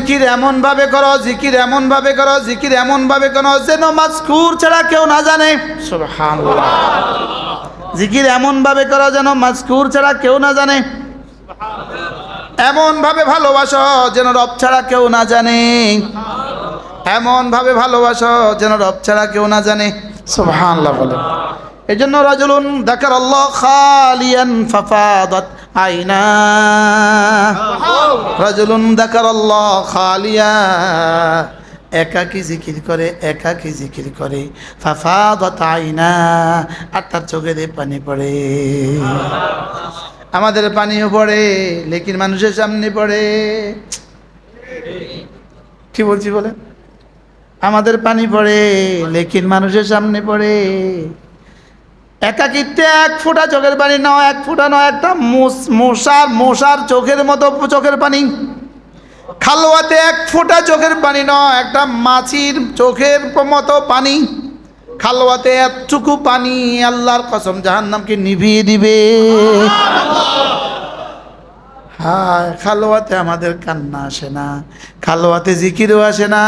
জিকির এমন ভাবে করো, জিকির এমন ভাবে করো, জিকির এমন ভাবে করো যেন মাযকুর ছাড়া কেউ না জানে। সুবহানাল্লাহ। জিকির এমন ভাবে করো যেন মাযকুর ছাড়া কেউ না জানে। এমন ভাবে ভালোবাসো যেন রব ছাড়া কেউ না জানে। এমন ভাবে ভালোবাসো যেন রব ছাড়া কেউ না জানে। সুবহানাল্লাহ বলেন। এই জন্য রাজুলুন যাকারাল্লাহ খালিয়ান ফাফাদাত আইনা, রাজুলুন যাকারাল্লাহ খালিয়া, একাকী জিকির করে, একাকী জিকির করে, ফাফাদাত আইনা, আর তার চোখে দিয়ে পানি পড়ে। আমাদের পানিও পড়ে, লেকিন মানুষের সামনে পড়ে। কি বলছি বলে? আমাদের পানি পড়ে, লেকিন মানুষের সামনে পড়ে। একাকিত্বে এক ফোঁটা চোখের পানি নয়, এক ফোঁটা নয়, একটা মশার চোখের মতো চোখের পানি। খালওয়াতে এক ফোঁটা চোখের পানি নয়, একটা মাছির চোখের মতো পানি। খালওয়াতে এতটুকু পানি আল্লাহর কসম জাহান্নামকে নিভিয়ে দিবে। হায়, খালওয়াতে আমাদের কান্না আসে না, খালওয়াতে জিকিরও আসে না।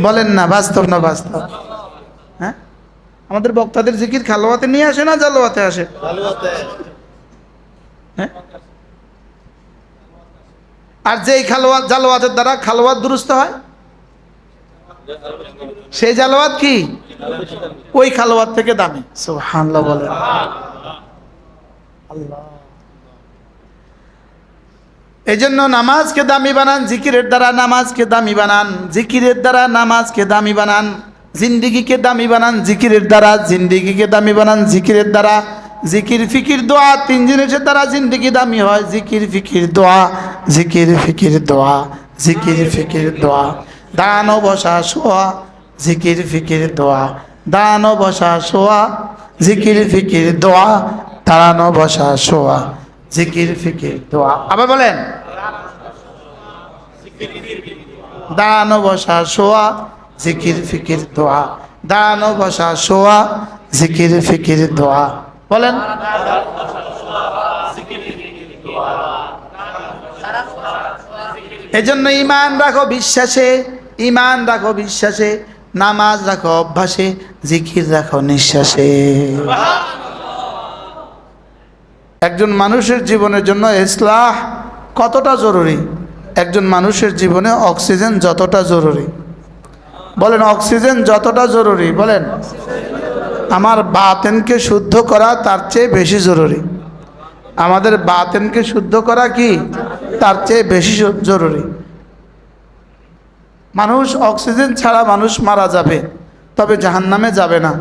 বলেন না, বাস্তব না বাস্তব? হ্যাঁ, আমাদের বক্তাদের জিকির খালওয়াতে নিয়ে আসে না জালওয়াতে আসে? হ্যাঁ, আর যেই খালওয়াত জালওয়াতের দ্বারা খালওয়াত দুরুস্ত হয়, সেই জালওয়াত কি ওই খালওয়াত থেকে দামি। সুবহানাল্লাহ বলেন। আল্লাহ। এই জন্য নামাজকে দামি বানান, জিকিরের দ্বারা নামাজকে দামি বানান, জিকিরের দ্বারা নামাজকে দামি বানান, জিন্দিগিকে দামি বানান জিকিরের দ্বারা, জিন্দিগিকে দামি বানান জিকিরের দ্বারা। জিকির ফিকির দোয়া, তিন জিনিসের দ্বারা জিন্দিগি দামি হয়। জিকির ফিকির দোয়া, জিকির ফিকির দোয়া, জিকির ফিকির দোয়া। দান ও বসা শোয়া, জিকির ফিকির দোয়া, দান ও বসা শোয়া, জিকির ফিকির দোয়া, দাঁড়ানো বসা শোয়া, জিকির ফিকির দোয়া। আবার বলেন, দাঁড়ানো বসা শোয়া, জিকির ফিকির দোয়া, দাঁড়ানো বসা শোয়া, জিকির ফিকির দোয়া। বলেন, এজন্য ঈমান রাখো বিশ্বাসে, ঈমান রাখো বিশ্বাসে, নামাজ রাখো অভ্যাসে, জিকির রাখো নিঃশ্বাসে। একজন মানুষের জীবনের জন্য ইসলাহ কতটা জরুরি? একজন মানুষের জীবনে অক্সিজেন যতটা জরুরি। বলেন, অক্সিজেন যতটা জরুরি। বলেন, আমার বাতেনকে শুদ্ধ করা তার চেয়ে বেশি জরুরি। আমাদের বাতেনকে শুদ্ধ করা কি তার চেয়ে বেশি জরুরি। মানুষ অক্সিজেন ছাড়া মানুষ মারা যাবে, তবে জাহান্নামে যাবে না।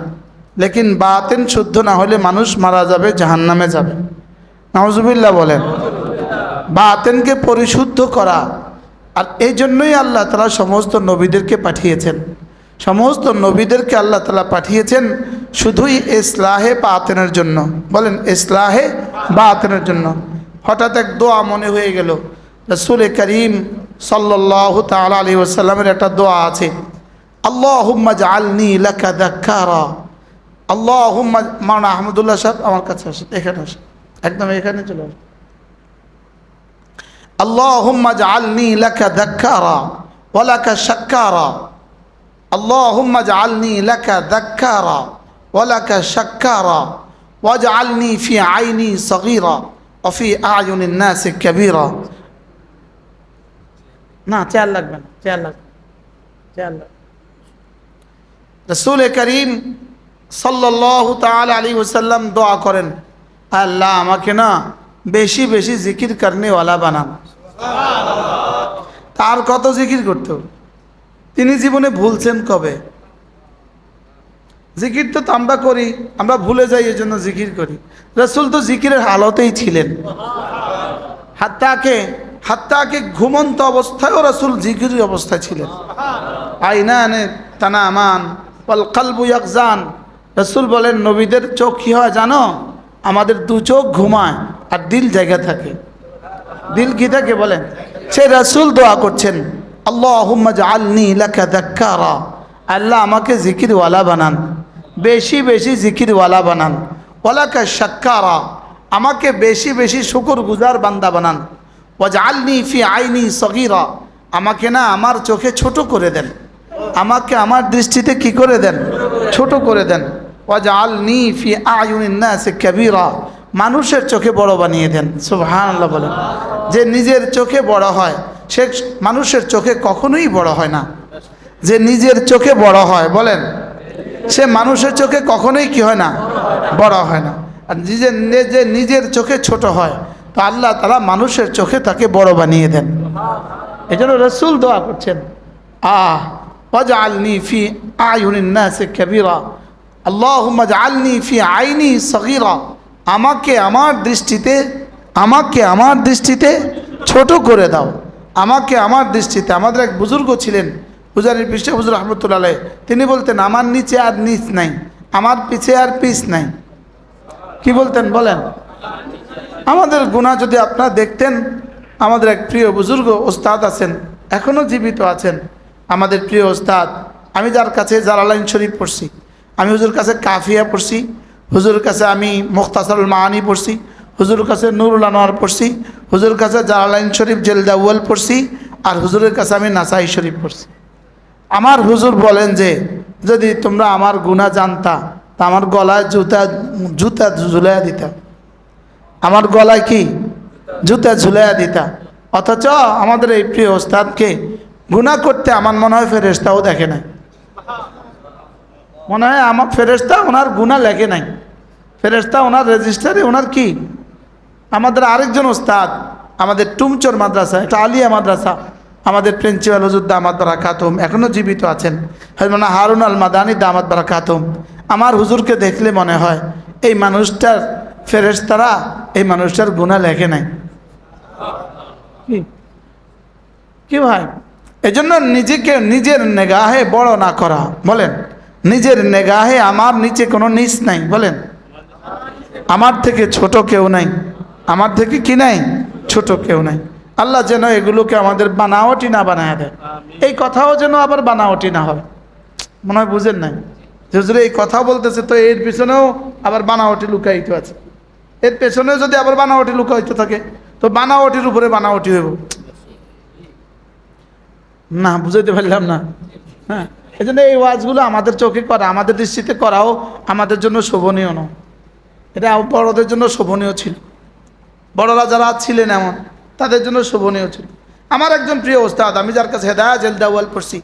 লেকিন বাতেন শুদ্ধ না হলে মানুষ মারা যাবে, জাহান্নামে যাবে। নাউজুবিল্লাহ বলেন। বাতেনকে পরিশুদ্ধ করা, আর এই জন্যই আল্লাহ তাআলা সমস্ত নবীদেরকে পাঠিয়েছেন। সমস্ত নবীদেরকে আল্লাহ তাআলা পাঠিয়েছেন শুধুই ইসলাহে বাতেনের জন্য। বলেন, ইসলাহে বাতেনের জন্য। হঠাৎ এক দোয়া মনে হয়ে গেল, রাসূল করিম সাল্লাল্লাহু তাআলা আলাইহি ওয়াসাল্লামের একটা দোয়া আছে, আল্লাহুম্মা জাআলনি লাকা যাক্কারা। আল্লাহুম্মা, মাওলানা আহমদুল্লাহ সাহেব আমার কাছে আসেন, এখানে আসেন, একদম এখানে চলে আসেন। আল্লাহুম্মা জাআলনি লাকা যাক্কারা ওয়া লাকা শাক্কারা। আল্লাহুম্মা জাআলনি লাকা যাক্কারা ওয়া লাকা শাক্কারা ওয়াজআলনি ফি আইনি সগীরা ওয়া ফি আয়ুনিন নাসি কাবীরা। না, চেয়ার লাগবে না, চেয়ার লাগবে, চেয়ার লাগবে। রাসূল করিম সাল্লাল্লাহু তাআলা আলাইহি ওয়াসাল্লাম দোয়া করেন, আল্লাহ আমাকে না বেশি বেশি জিকির করনেওয়ালা বানান। তার কত জিকির করতে হবে? তিনি জীবনে ভুলছেন কবে? জিকির তো আমরা করি, আমরা ভুলে যাই, এই জন্য জিকির করি। রাসূল তো জিকিরের হালতেই ছিলেন। হাত্তাকে ঘুমন্ত অবস্থায়ও রাসূল জিকিরের অবস্থায় ছিলেন। আইনানে তানামান ওয়াল কলবু ইয়াকজান। রাসূল বলেন, নবীদের চোখ কি হয় জানো? আমাদের দু চোখ ঘুমায় আর দিল জায়গা থাকে। দিল কি থাকে বলেন? সে রাসূল দোয়া করছেন, আল্লাহুম্মা জাআলনি লাকা যাক্কারা। আল্লাহ আমাকে জিকিরওয়ালা বানান, বেশি বেশি জিকিরওয়ালা বানান। ওয়া লাকা শাক্কারা, আমাকে বেশি বেশি শুকরগুজার বান্দা বানান। ওয়াজআলনি ফি আইনি সগীরা, আমাকে না আমার চোখে ছোট করে দেন, আমাকে আমার দৃষ্টিতে কি করে দেন, ছোট করে দেন। ওয়াজআলনি ফি আয়ুনিন নাসি কাবীরা, মানুষের চোখে বড় বানিয়ে দেন। সুবহানাল্লাহ বলেন। যে নিজের চোখে বড় হয় সে মানুষের চোখে কখনোই বড় হয় না। যে নিজের চোখে বড় হয়, বলেন, সে মানুষের চোখে কখনোই কি হয় না, বড় হয় না। আর যে নিজের চোখে ছোট হয় তা আল্লাহ তাআলা মানুষের চোখে তাকে বড় বানিয়ে দেন। এজন্য রাসূল দোয়া করছেন, ওয়াজআলনি ফি আয়ুনিন নাসি কাবীরা, আল্লাহুম্মা জাআলনি ফি আইনি সগীরা, আমাকে আমার দৃষ্টিতে ছোট করে দাও, আমাকে আমার দৃষ্টিতে। আমাদের এক বুজুর্গ ছিলেন, হুজারির পৃষ্ঠে হুজুর রহমতুল্লাহ আলাইহি, তিনি বলতেন আমার নিচে আর নিচ নাই, আমার পিছে আর পিছ নাই। কি বলতেন বলেন? আমাদের গুনাহ যদি আপনারা দেখতেন, আমাদের এক প্রিয় বুজুর্গ ওস্তাদ আছেন, এখনও জীবিত আছেন, আমাদের প্রিয় ওস্তাদ। আমি যার কাছে জালালাইন শরীফ পড়ছি, আমি হুজুর কাছে কাফিয়া পড়ছি, হুজুরের কাছে আমি মুখতাসারুল মাআনি পড়ছি, হুজুরের কাছে নুরুল আনোয়ার পড়ছি, হুজুরের কাছে জালালাইন শরীফ জেলদা আউয়াল পড়ছি, আর হুজুরের কাছে আমি নাসাই শরীফ পড়ছি। আমার হুজুর বলেন যে যদি তোমরা আমার গুনাহ জানতা তা আমার গলায় জুতা ঝুলাইয়া দিতা, আমার গলায় কি জুতা ঝুলাইয়া দিতা। অথচ আমাদের এই প্রিয় ওস্তাদকে গুনাহ করতে আমার মনে হয় ফেরেশতাও দেখে নাই, মনে হয় আমার ফেরেশতা ওনার গুনাহ লেখে নাই, ফেরেশতা ওনার রেজিস্টারে ওনার কি। আমাদের আরেকজন ওস্তাদ, আমাদের টুমচর মাদ্রাসা, একটা আলিয়া মাদ্রাসা, আমাদের প্রিন্সিপাল হুজুর দামাত বারাকাতুম এখনও জীবিত আছেন, হযরত হারুন আল মাদানী দামাত বারাকাতুম। আমার হুজুরকে দেখলে মনে হয় এই মানুষটার ফেরেশতারা এই মানুষটার গুনাহ লেখে নাই। কি ভাই, এজন্য নিজেকে নিজের নেগাহে বড় না করা, বলেন, নিজের নেগাহে আমার নিচে কোনো নিচ নাই, বলেন, আমার থেকে ছোট কেউ নাই, আমার থেকে কি নাই, ছোট কেউ নাই। আল্লাহ যেন এগুলোকে আমাদের বানাওয়াটি না বানায় দেয়, এই কথাও যেন আবার বানাওয়াটি না হয়। মনে হয় বুঝেন নাই যে হুজুর এই কথা বলতেছে, তো এর পিছনেও আবার বানাওয়াটি লুকায়িত আছে, এর পেছনেও যদি আবার বানাওয়াটি লুকায়িত থাকে তো বানাওয়াটির উপরে বানাওয়াটি হইব না। বুঝাইতে পারলাম না? হ্যাঁ, এই জন্য এই ওয়াজগুলো আমাদের চোখে করা, আমাদের দৃষ্টিতে করাও আমাদের জন্য শোভনীয় নয়, এটা বড়দের জন্য শোভনীয় ছিল, বড়রা যারা ছিলেন এমন তাদের জন্য শোভনীয় ছিল। আমার একজন প্রিয় ওস্তাদ, আমি যার কাছে হেদায়া জেলদা আউয়াল পড়ছি,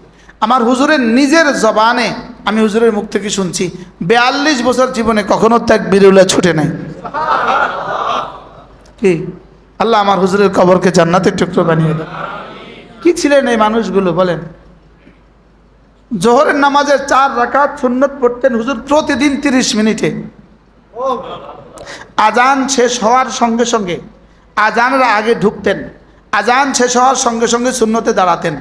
আমার হুজুরের নিজের জবানে আমি হুজুরের মুখ থেকে শুনছি 42 বছর জীবনে কখনো তাকবীরুল্লাহ ছুটে নাই। কি আল্লাহ আমার হুজুরের কবরকে জান্নাতের টুকরো বানিয়ে দেন। কি ছিলেন এই মানুষগুলো বলেন? জোহরের নামাজের 4 রাকাত সুন্নত পড়তেন হুজুর প্রতিদিন 30 মিনিটে। আজান শেষ হওয়ার সঙ্গে সঙ্গে, আজানের আগে ঢুকতেন, আজান শেষ হওয়ার সঙ্গে সঙ্গে সুন্নতে দাঁড়াতেন,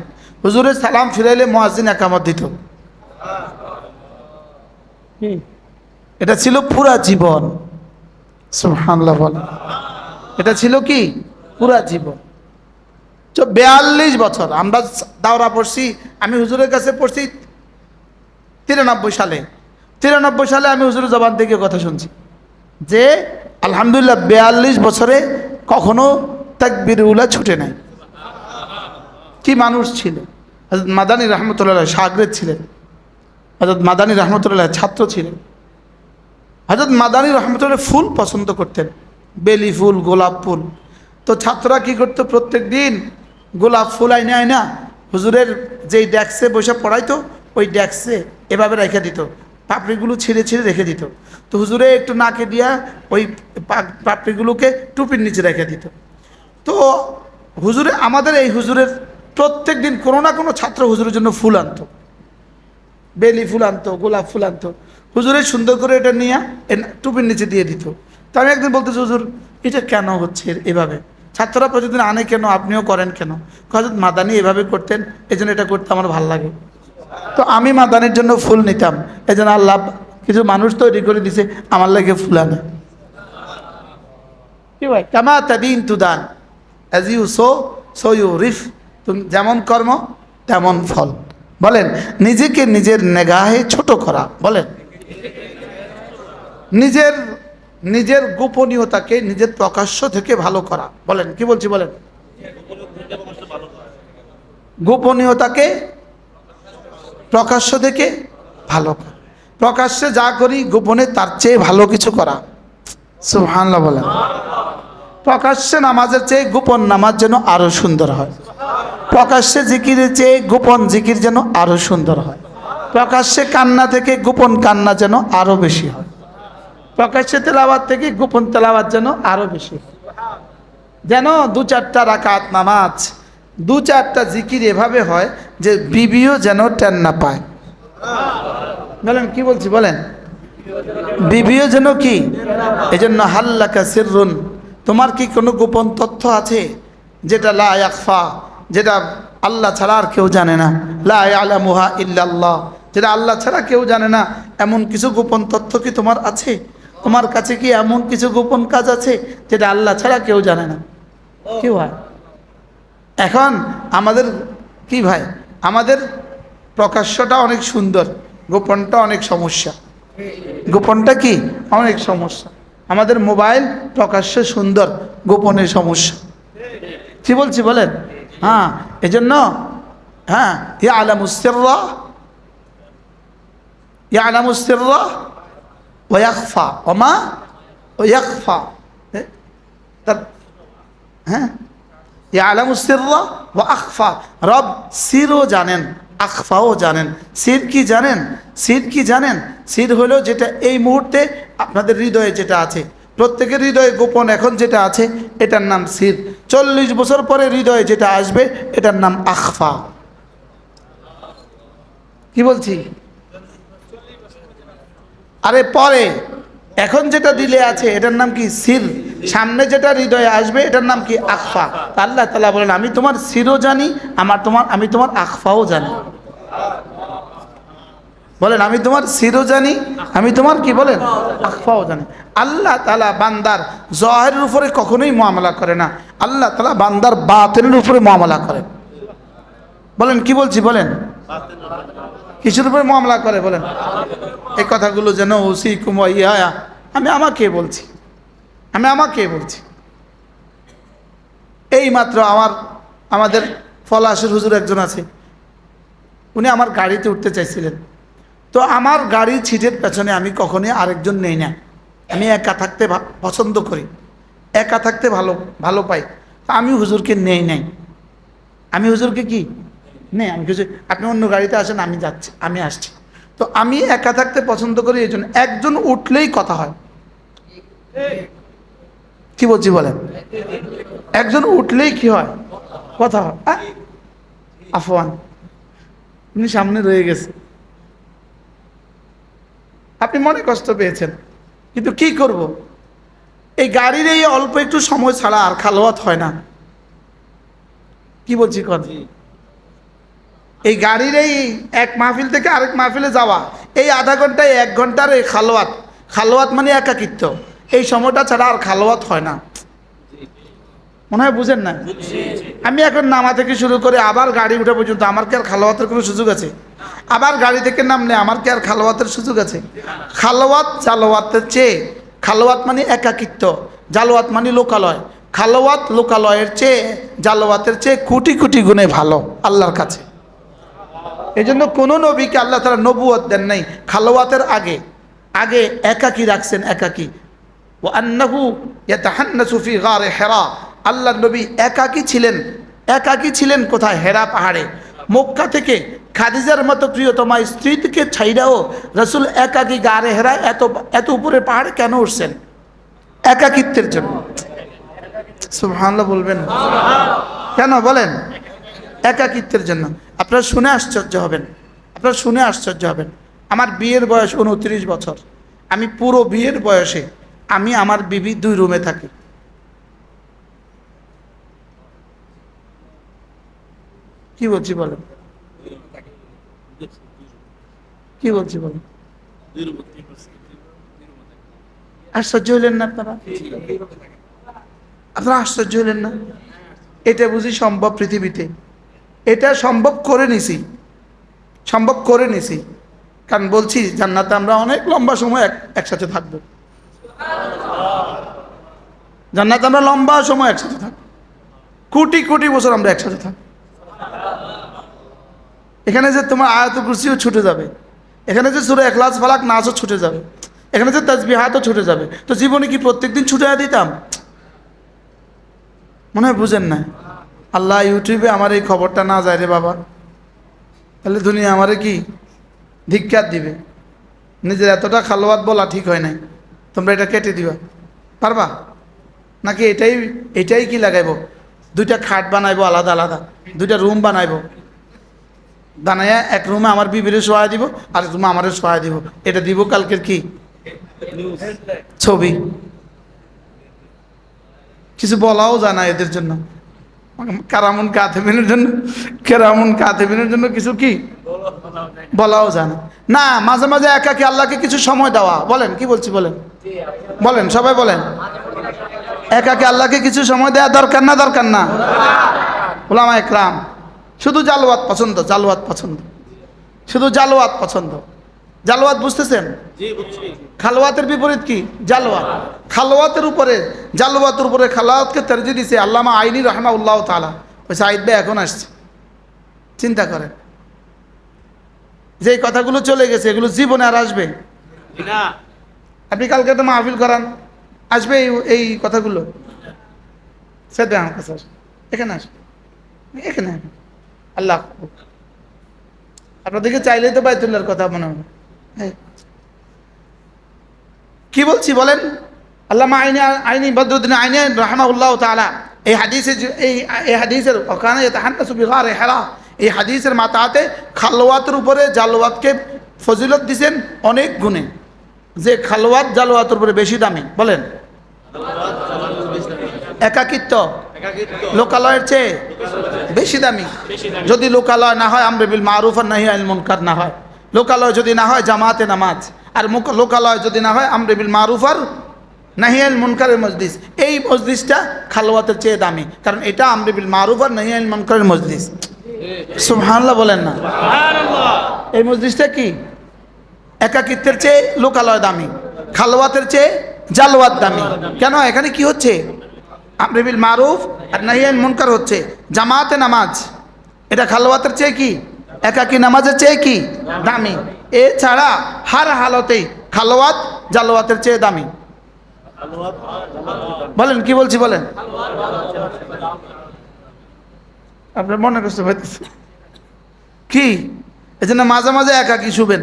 হুজুরের সালাম ফিরাইলে মুয়াজ্জিন একামত দিত। এটা ছিল পুরা জীবন। সুবহানাল্লাহ বলেন, এটা ছিল কি পুরা জীবন। 42 বছর আমরা দাওরা পড়ছি, আমি হুজুরের কাছে পড়ছি 93 সালে। 93 সালে আমি হুজুরের জবান থেকে কথা শুনছি যে আলহামদুলিল্লাহ 42 বছরে কখনো তাকবীরুল্লাহ ছুটে নাই। কি মানুষ ছিল! হযরত মাদানী রহমতুল্লাহ শাগরেদ ছিলেন, হযরত মাদানী রহমতুল্লাহ ছাত্র ছিলেন। হযরত মাদানী রহমতুল্লাহ ফুল পছন্দ করতেন, বেলি ফুল, গোলাপ ফুল। তো ছাত্ররা কি করতো, প্রত্যেক দিন গোলাপ ফুল আইনা হুজুরের যেই ডেস্কে বসে পড়াইতো ওই ডেস্কে এভাবে রেখে দিত, পাপড়িগুলো ছিঁড়ে ছিঁড়ে রেখে দিত। তো হুজুরে একটু নাকে দিয়া ওই পাপড়িগুলোকে টুপির নিচে রেখে দিত। তো হুজুরে, আমাদের এই হুজুরের প্রত্যেক দিন কোনো না কোনো ছাত্র হুজুরের জন্য ফুল আনতো, বেলি ফুল আনতো, গোলাপ ফুল আনতো। হুজুরে সুন্দর করে এটা নিয়ে টুপির নিচে দিয়ে দিত। তো আমি একদিন বলতেছি, হুজুর এটা কেন হচ্ছে এভাবে? ছাত্ররা প্রতিদিন আনে কেন, আপনিও করেন কেন? হযরত মাদানী এভাবে করতেন, এই জন্য এটা করতে আমার ভালো লাগে। তো আমি মাদানীর জন্য ফুল নিতাম, এই জন্য আল্লাহ কিছু মানুষ তৈরি করে দিছে আমার লাগে ফুল আনে। কি ভাই, কামা তাদিন তুদান, as you sow you reap, তুমি যেমন কর্ম তেমন ফল। বলেন, নিজেকে নিজের নেগাহে ছোট করা, বলেন, নিজের গোপনীয়তাকে নিজের প্রকাশ্য থেকে ভালো করা। বলেন, কি বলছি বলেন? গোপনীয়তাকে প্রকাশ্য থেকে ভালো করা। প্রকাশ্যে যা করি গোপনে তার চেয়ে ভালো কিছু করা। সুবহানাল্লাহ বলেন। প্রকাশ্যে নামাজের চেয়ে গোপন নামাজ যেন আরো সুন্দর হয়। প্রকাশ্যে জিকিরের চেয়ে গোপন জিকির যেন আরো সুন্দর হয়। প্রকাশ্যে কান্না থেকে গোপন কান্না যেন আরো বেশি হয়। প্রকাশ্যে তেলাওয়াত থেকে গোপন তেলাওয়াত যেন আরো বেশি হয়। যেন 2-4টা রাকাত নামাজ, 2-4টা জিকির এভাবে হয় যে বিবিও যেন টেন না পায়। বলেন কি বলছি বলেন, বিবিও যেন কি, এই জন্য হাল্লাকা সিররুন, তোমার কি কোনো গোপন তথ্য আছে যেটা লা ইয়াখফা, যেটা আল্লাহ ছাড়া আর কেউ জানে না, লা ইয়ালামুহা ইল্লাল্লাহ, যেটা আল্লাহ ছাড়া কেউ জানে না, এমন কিছু গোপন তথ্য কি তোমার আছে? তোমার কাছে কি এমন কিছু গোপন কাজ আছে যেটা আল্লাহ ছাড়া কেউ জানে না? কি হয় এখন আমাদের কি ভাই, আমাদের প্রকাশ্যটা অনেক সুন্দর, গোপনটা অনেক সমস্যা। গোপনটা কি অনেক সমস্যা। আমাদের মোবাইল প্রকাশ্যে সুন্দর, গোপনে সমস্যা। কি বলছি বলেন? হ্যাঁ, এজন্য হ্যাঁ, ইয়ালামুস সিররা ইয়ালামুস সিররা ওয়া ইয়াখফা ওমা ইয়াখফা। হ্যাঁ, ইয়ালামুস সিররা ওয়া আখফা, রব সিরও জানেন, আখফাও জানেন। সির কি জানেন? সির কি জানেন? সির হলো যেটা এই মুহূর্তে আপনাদের হৃদয়ে যেটা আছে, প্রত্যেকের হৃদয়ে গোপন এখন যেটা আছে এটার নাম সির। 40 বছর পরে হৃদয়ে যেটা আসবে এটার নাম আখফা। কি বলছি? আরে পরে, এখন যেটা দিলে আছে এটার নাম কি সির, সামনে যেটা হৃদয়ে আসবে এটার নাম কি আখফা। আল্লাহ তাআলা বলেন আমি তোমার সিরও জানি, আমি তোমার আখফাও জানি। বলেন আমি তোমার সিরও জানি, আমি তোমার কি বলেন আখফাও জানি। আল্লাহ তাআলা বান্দার জহেরের উপরে কখনোই মুআমালা করে না, আল্লাহ তাআলা বান্দার বাতিনের উপরে মুআমালা করে। বলেন কি বলছি বলেন, কিসের উপরে মুআমালা করে বলেন? এই কথাগুলো যেন ওসি কুমাইয়া আমি আমাকে বলছি। এই মাত্র আমাদের ফলাশের হুজুর একজন আছে, উনি আমার গাড়িতে উঠতে চাইছিলেন। তো আমার গাড়ির সিটের পেছনে আমি কখনোই আরেকজন নেই না, আমি একা থাকতে পছন্দ করি, একা থাকতে ভালো পাই। আমি হুজুরকে নেই নাই, আমি হুজুরকে কি নেই, আমি কিছু আপনি অন্য গাড়িতে আসেন, আমি যাচ্ছি, আমি আসছি। তো আমি একা থাকতে পছন্দ করি, এই জন্য একজন উঠলেই কথা হয়। কি বলছি বলেন, একজন উঠলেই কি হয়, কথা হয়। আফওয়ান, উনি সামনে রয়ে গেছে, আপনি মনে কষ্ট পেয়েছেন, কিন্তু কি করব, এই গাড়ির এই অল্প একটু সময় ছাড়া আর খালোয়াত হয় না। কি বলছি কথা, এই গাড়ির এই এক মাহফিল থেকে আরেক মাহফিলে যাওয়া, এই আধা ঘন্টায় 1 ঘন্টার এই খালোয়াত মানে একাকিত্ব, এই সময়টা ছাড়া আর খালোয়াত হয় না। মনে হয় বুঝেন না? আমি এখন নামা থেকে শুরু করে আবার গাড়ি উঠা পর্যন্ত আমার কি আর খালোয়াতের কোনো সুযোগ আছে? আবার গাড়ি থেকে নামলে আমার কি আর খালোয়াতের সুযোগ আছে? খালোয়াত জালোয়াতের চেয়ে, খালোয়াত মানে একাকিত্ব, জালোয়াত মানে লোকালয়, খালোয়াত লোকালয়ের চেয়ে জালোয়াতের চেয়ে কোটি কোটি গুণে ভালো আল্লাহর কাছে। এই জন্য কোনো নবীকে আল্লাহ তাআলা নবুয়ত দেন নাই খালোয়াতের আগে একাকী রাখছেন, একাকী। ওয়া আন্নাহু ইয়াতাহান্নাসু ফি গারে হিরা, আল্লাহ নবী একাকী ছিলেন কোথায়? হেরা পাহাড়ে। মক্কা থেকে খাদিজার মতো প্রিয়তমা স্ত্রীকে ছাইড়াও রাসূল একাকী গারে হেরা এত উপরে পাহাড়ে কেন উঠছেন? একাকিত্বের জন্য। সুবহানাল্লাহ বলবেন কেন বলেন? একাকিত্বের জন্য। আপনারা শুনে আশ্চর্য হবেন, আমার বিয়ের বয়স 29 বছর, আমি পুরো বিয়ের বয়সে আমি আমার বিবি 2 রুমে থাকি। কি বলছি বলেন, কি বলছি বলেন, আশ্চর্য হইলেন না আপনারা? আশ্চর্য হইলেন না? এটা বুঝি সম্ভব পৃথিবীতে? এটা সম্ভব করে নিছি, কারণ বলছি জান্নাতে আমরা অনেক লম্বা সময় একসাথে থাকবো। জান্নাতে আমরা লম্বা সময় একসাথে থাকবো। কোটি কোটি বছর আমরা একসাথে থাকবো। এখানে যে তোমার আয়াতুল কুরসিও ছুটে যাবে, এখানে যে সূরা ইখলাস ফালাক নাসও ছুটে যাবে, এখানে যে তাসবিহাতও ছুটে যাবে। তো জীবনে কি প্রত্যেকদিন ছুটে দিতাম? মনে হয় বুঝেন না। আল্লাহ ইউটিউবে আমার এই খবরটা না যায় রে বাবা, তাহলে দুনিয়া আমারে কি ধিক্কার দিবে। নিজের এতটা খালোয়াত বলা ঠিক হয় নাই, তোমরা এটা কেটে দিবা পারবা নাকি? এটাই কি লাগাইবো? দুইটা খাট বানাইবো আলাদা আলাদা, দুইটা রুম বানাইবো, বানাইয়া এক রুমে আমার বিবিরে শোয়া দিব, আর এক রুমে আমারে শোয়া দিব। এটা দিব কালকের কি ছবি। কিছু বলাও যায় না এদের জন্য, কেরামুন কাতেবিনের জন্য কিছু কি বলাও যায় না। না, মাঝে মাঝে একাকি আল্লাহকে কিছু সময় দেওয়া। বলেন কি বলছি? বলেন সবাই বলেন, একাকি আল্লাহকে কিছু সময় দেওয়া দরকার না? দরকার না? উলামা একরাম শুধু জালওয়াত পছন্দ, শুধু জালওয়াত পছন্দ। জালওয়াত বুঝতেছেন? খালওয়াতের বিপরীত কি? জালওয়াত। খালওয়াতের উপরে খালওয়াতকে তরজিহ দিয়েছে আল্লামা আইনি রাহমাহুল্লাহ তাআলা। ওই সাঈদ ভাই এখন আসছে, চিন্তা করেন। যে কথাগুলো চলে গেছে এগুলো জীবনে আর আসবে না। আপনি কালকে তো মাহফিল করান, আসবে এই কথাগুলো। সেটা আমার কাছে আসবে, এখানে আসবে, এখানে আল্লাহ আপনাদেরকে চাইলেই তো বাইতুল্লাহর কথা মনে হবে। কি বলছি বলেন? আল্লামা আইনি বদরুদ্দিন আইনি রাহমাহুল্লাহ তাআলা এই হাদিসের ওখানে ইয়াতাহান্নাসু বিগারে হিরা, এই হাদিসের মাতাতে খালওয়াতের উপরে জালওয়াতকে ফজিলত দিয়েছেন অনেক গুণে। যে খালওয়াত জালওয়াতের উপরে বেশি দামি। বলেন একাকিত্ব লোকালয়ের চেয়ে বেশি দামি। যদি লোকালয় না হয় আমর বিল মারুফ আর নাহি আনিল মুনকার না হয়, লোকালয় যদি না হয় জামাতে নামাজ, আর লোকালয় যদি না হয় আমর বিল মারুফ আর নাহি আনিল মুনকারের মজলিস, এই মজলিসটা খালওয়াতের চেয়ে দামি, কারণ এটা আমর বিল মারুফ আর নাহি আনিল মুনকারের মজলিস। সুবহানাল্লাহ বলেন না? এই মজলিসটা কি একাকিত্বের চেয়ে লোকালয় দামি, খালওয়াতের চেয়ে জালওয়াত দামি। কেন? এখানে কি হচ্ছে? আমর বিল মারুফ আর নাহি আনিল মুনকার হচ্ছে, জামাতে নামাজ। এটা খালওয়াতের চেয়ে কি, একাকী নামাজের চেয়ে কি দামি। এছাড়া হার হালতেই খালওয়াত জালওয়াতের চেয়ে দামি। বলেন কি বলছি? বলেন আপনার মনে কষ্ট হইতেছে কি? এই জন্য মাঝে মাঝে একাকী শুবেন।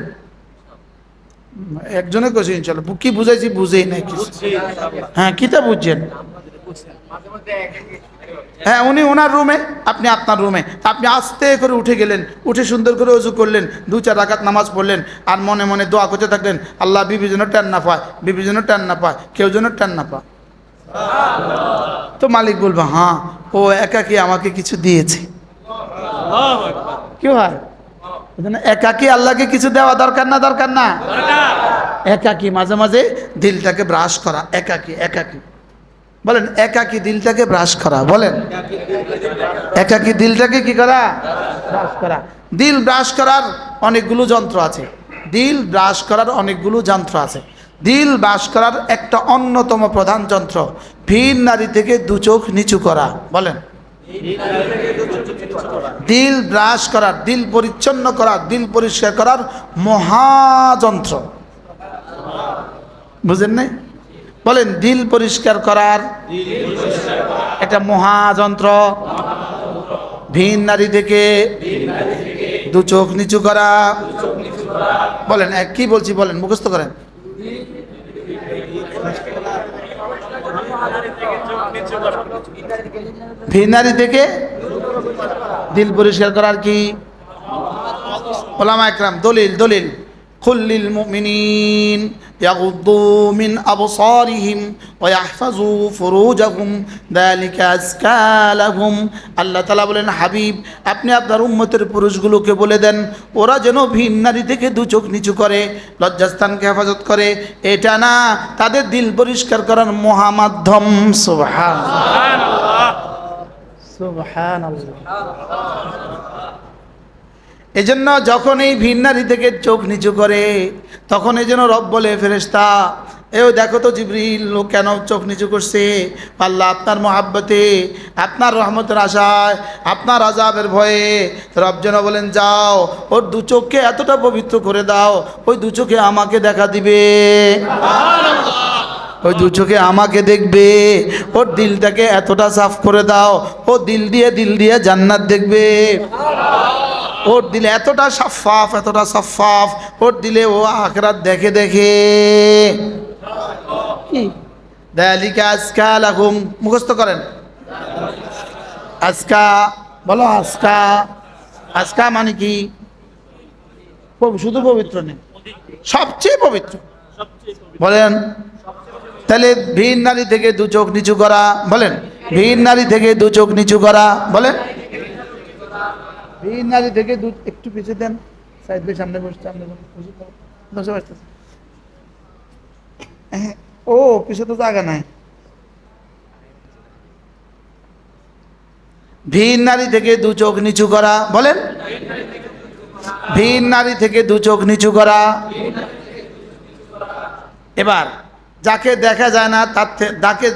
একজনে কইছে ইনশাল্লাহ, কি বুঝাইছি বুঝেই নাই কিছু। হ্যাঁ কিতা বুঝছেন? হ্যাঁ, উনি ওনার রুমে, আপনি আপনার রুমে। আপনি আস্তে করে উঠে গেলেন, উঠে সুন্দর করে ওযু করলেন, 2-4 রাকাত নামাজ পড়লেন, আর মনে মনে দোয়া করতে থাকলেন, আল্লাহ বিবি যেন টান না পায়, বিবি যেন টান না পায়, কেউ যেন টান না পায়। তো মালিক বলবে হ্যাঁ ও একাকী আমাকে কিছু দিয়েছে। কি হয়? একাকী আল্লাহকে কিছু দেওয়া দরকার না? দরকার না? একাকী মাঝে মাঝে দিলটাকে ব্রাশ করা। একাকী বলেন, একাকী দিলটাকে ব্রাশ করা। বলেন একাকী দিলটাকে কি করা? ব্রাশ করা। দিল ব্রাশ করার অনেকগুলো যন্ত্র আছে। দিল ব্রাশ করার একটা অন্যতম প্রধান যন্ত্র ভিন নারী থেকে 2 চোখ নিচু করা। বলেন দিল ব্রাশ করার, দিল পরিচ্ছন্ন করার, দিল পরিষ্কার করার মহাযন্ত্র। বুঝেন নাই? বলেন দিল পরিষ্কার করার একটা মহাযন্ত্র, ভিন নারী থেকে 2 চোখ নিচু করা। বলেন কি বলছি? বলেন মুখস্থ করেন। ভিন নারী থেকে দিল পরিষ্কার করার কি? উলামা একরাম দলিল কুল লিল মুমিনিন ইয়াগুদ্দু মিন আবসারিহিম ওয়া ইয়াহফাযু ফুরুজাহুম যালিকা আযকা লাহুম। আল্লাহ তাআলা বলেন, হাবিব আপনি আপনার উম্মতের পুরুষগুলোকে বলে দেন ওরা যেন ভিন নারী থেকে 2 চোখ নিচু করে, লজ্জাস্থানকে হেফাজত করে। এটা না, তাদের দিল পরিষ্কার করার মহামাধ্যম। সুবহানাল্লাহ সুবহানাল্লাহ। এজন্য যখন এই ভিন নারী থেকে চোখ নিচু করে, তখন এই জন্য রব বলে, ফেরেশতা এও দেখো তো জিবরিল লোক কেন চোখ নিচু করছে? আল্লাহ আপনার মহাব্বতে, আপনার রহমতের আশায়, আপনার আযাবের ভয়ে রব যেন বলেন যাও ওর দু চোখকে এতটা পবিত্র করে দাও, ওই দু চোখে আমাকে দেখা দিবে, ওই দু চোখে আমাকে দেখবে, ওর দিলটাকে এতটা সাফ করে দাও, ও দিল দিয়ে জান্নাত দেখবে, ওর দিলে এতটা সাফাফ, এতটা সাফাফ, ওর দিলে ও আখিরাত দেখে দেখে। দালিকা আজকা লাহুম, মুখস্থ করেন। আজকা বলো, আজকা। আজকা মানে কি? শুধু পবিত্র নেই, সবচেয়ে পবিত্র। বলেন তাহলে ভিন নারী থেকে দু চোখ নিচু করা, বলেন ভিন নারী থেকে দু চোখ নিচু করা, বলেন ভিন নারী থেকে দু, একটু পিছিয়ে দেন, সাইড দিয়ে সামনে বসতে, বসে বসতেছে। ও পিছিয়ে তো জায়গা নাই। ভিন নারী থেকে দু চোখ নিচু করা, বলেন ভিন নারী থেকে দু চোখ নিচু করা। এবার যাকে দেখা যায় না তার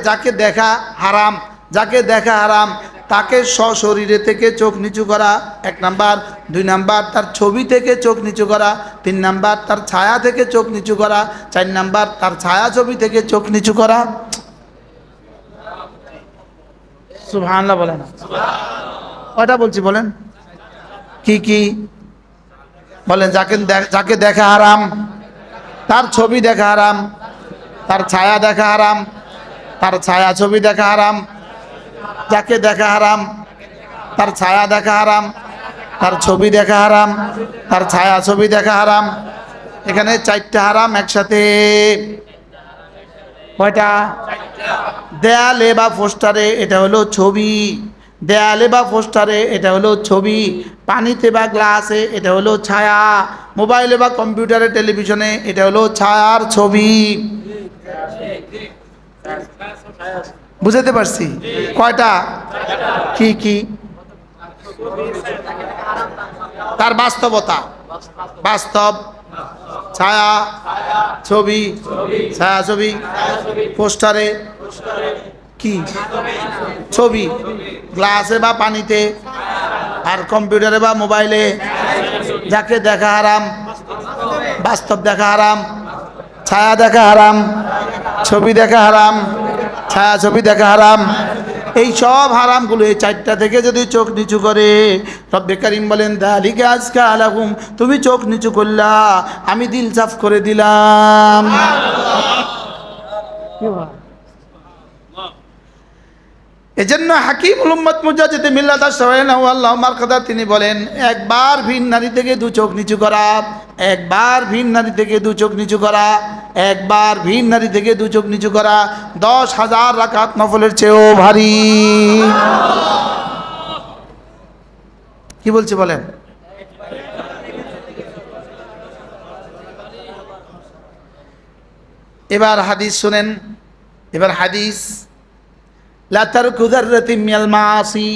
যাকে দেখা হারাম, যাকে দেখা হারাম তাকে সশরীরে থেকে চোখ নিচু করা, এক নাম্বার। দুই নাম্বার তার ছবি থেকে চোখ নিচু করা। তিন নাম্বার তার ছায়া থেকে চোখ নিচু করা। চার নাম্বার তার ছায়া ছবি থেকে চোখ নিচু করা। সুবহানাল্লাহ বলেন। কয়টা বলছি বলেন? কি কি বলেন? যাকে দেখা হারাম, তার ছবি দেখা হারাম, তার ছায়া দেখা হারাম, তার ছায়া ছবি দেখা হারাম। যাকে দেখা হারাম, তার ছায়া দেখা হারাম, তার ছবি দেখা হারাম, তার ছায়া ছবি দেখা হারাম। এখানে চারটা হারাম একসাথে। কয়টা? দেয়ালে বা পোস্টারে এটা হলো ছবি, দেয়ালে বা পোস্টারে এটা হলো ছবি, পানিতে বা গ্লাসে এটা হলো ছায়া, মোবাইলে বা কম্পিউটারে টেলিভিশনে এটা হলো ছায়ার ছবি। বুঝাতে পারছি? কয়টা? কি কি? তার বাস্তবতা, বাস্তব, ছায়া ছবি, ছায়া ছবি, পোস্টারে কি ছবি, গ্লাসে বা পানিতে, আর কম্পিউটারে বা মোবাইলে। যাকে দেখা হারাম, বাস্তব দেখা হারাম, ছায়া দেখা হারাম, ছবি দেখা হারাম, ছায়া ছবি দেখা হারাম। এই সব হারামগুলো, এই চারটা থেকে যদি চোখ নিচু করে, রব্বে কারীম বলেন যালিকা আজকা লাহুম, তুমি চোখ নিচু করলা, আমি দিল সাফ করে দিলাম। এজন্য হাকিমুল উম্মত মুজাদ্দিদ মিল্লাত আশ-শাওয়াইনাহু আল্লাহু মারকাদা তিনি বলেন, একবার ভিন নারী থেকে দু চোখ নিচু করা, একবার ভিন নারী থেকে দু চোখ নিচু করা, একবার ভিন নারী থেকে দু চোখ নিচু করা 10,000 রাকাত নফলের চেয়েও ভারী। কি বলছে বলেন? এবার হাদিস শুনেন, এবার হাদিস। লা তারকু যাররাতিন মিনাল মাআসি,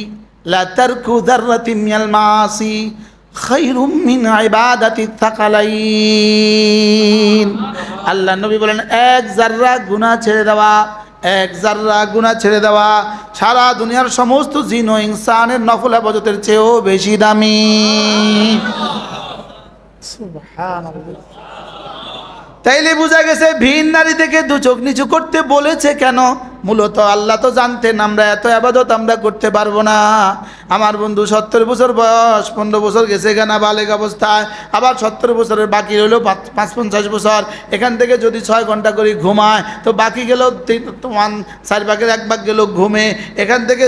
লা তারকু যাররাতিন মিনাল মাআসি খায়রুম মিন ইবাদাতি থাকালাইন। আল্লাহ নবী বলেন, এক জাররা গুনাহ ছেড়ে দেওয়া, এক জাররা গুনাহ ছেড়ে দেওয়া সারা দুনিয়ার সমস্ত জিন ও ইনসানের নফল ইবাদতের চেয়েও বেশি দামি। সুবহানাল্লাহ। তাইলে বোঝা গেছে ভিন নারী থেকে দু চোখ নিচু করতে বলেছে কেন? মূলত আল্লাহ তো জানতেন আমরা এত আবাদত আমরা করতে পারবো না। আমার বন্ধু 70 বছর বয়স, 15 বছর গেছে কেনা বালেক অবস্থায়, আবার 70 বছরের বাকি রইল 55 বছর। এখান থেকে যদি 6 ঘন্টা করে ঘুমায় তো বাকি গেল 4 ভাগের 1 ভাগ গেল ঘুমে। এখান থেকে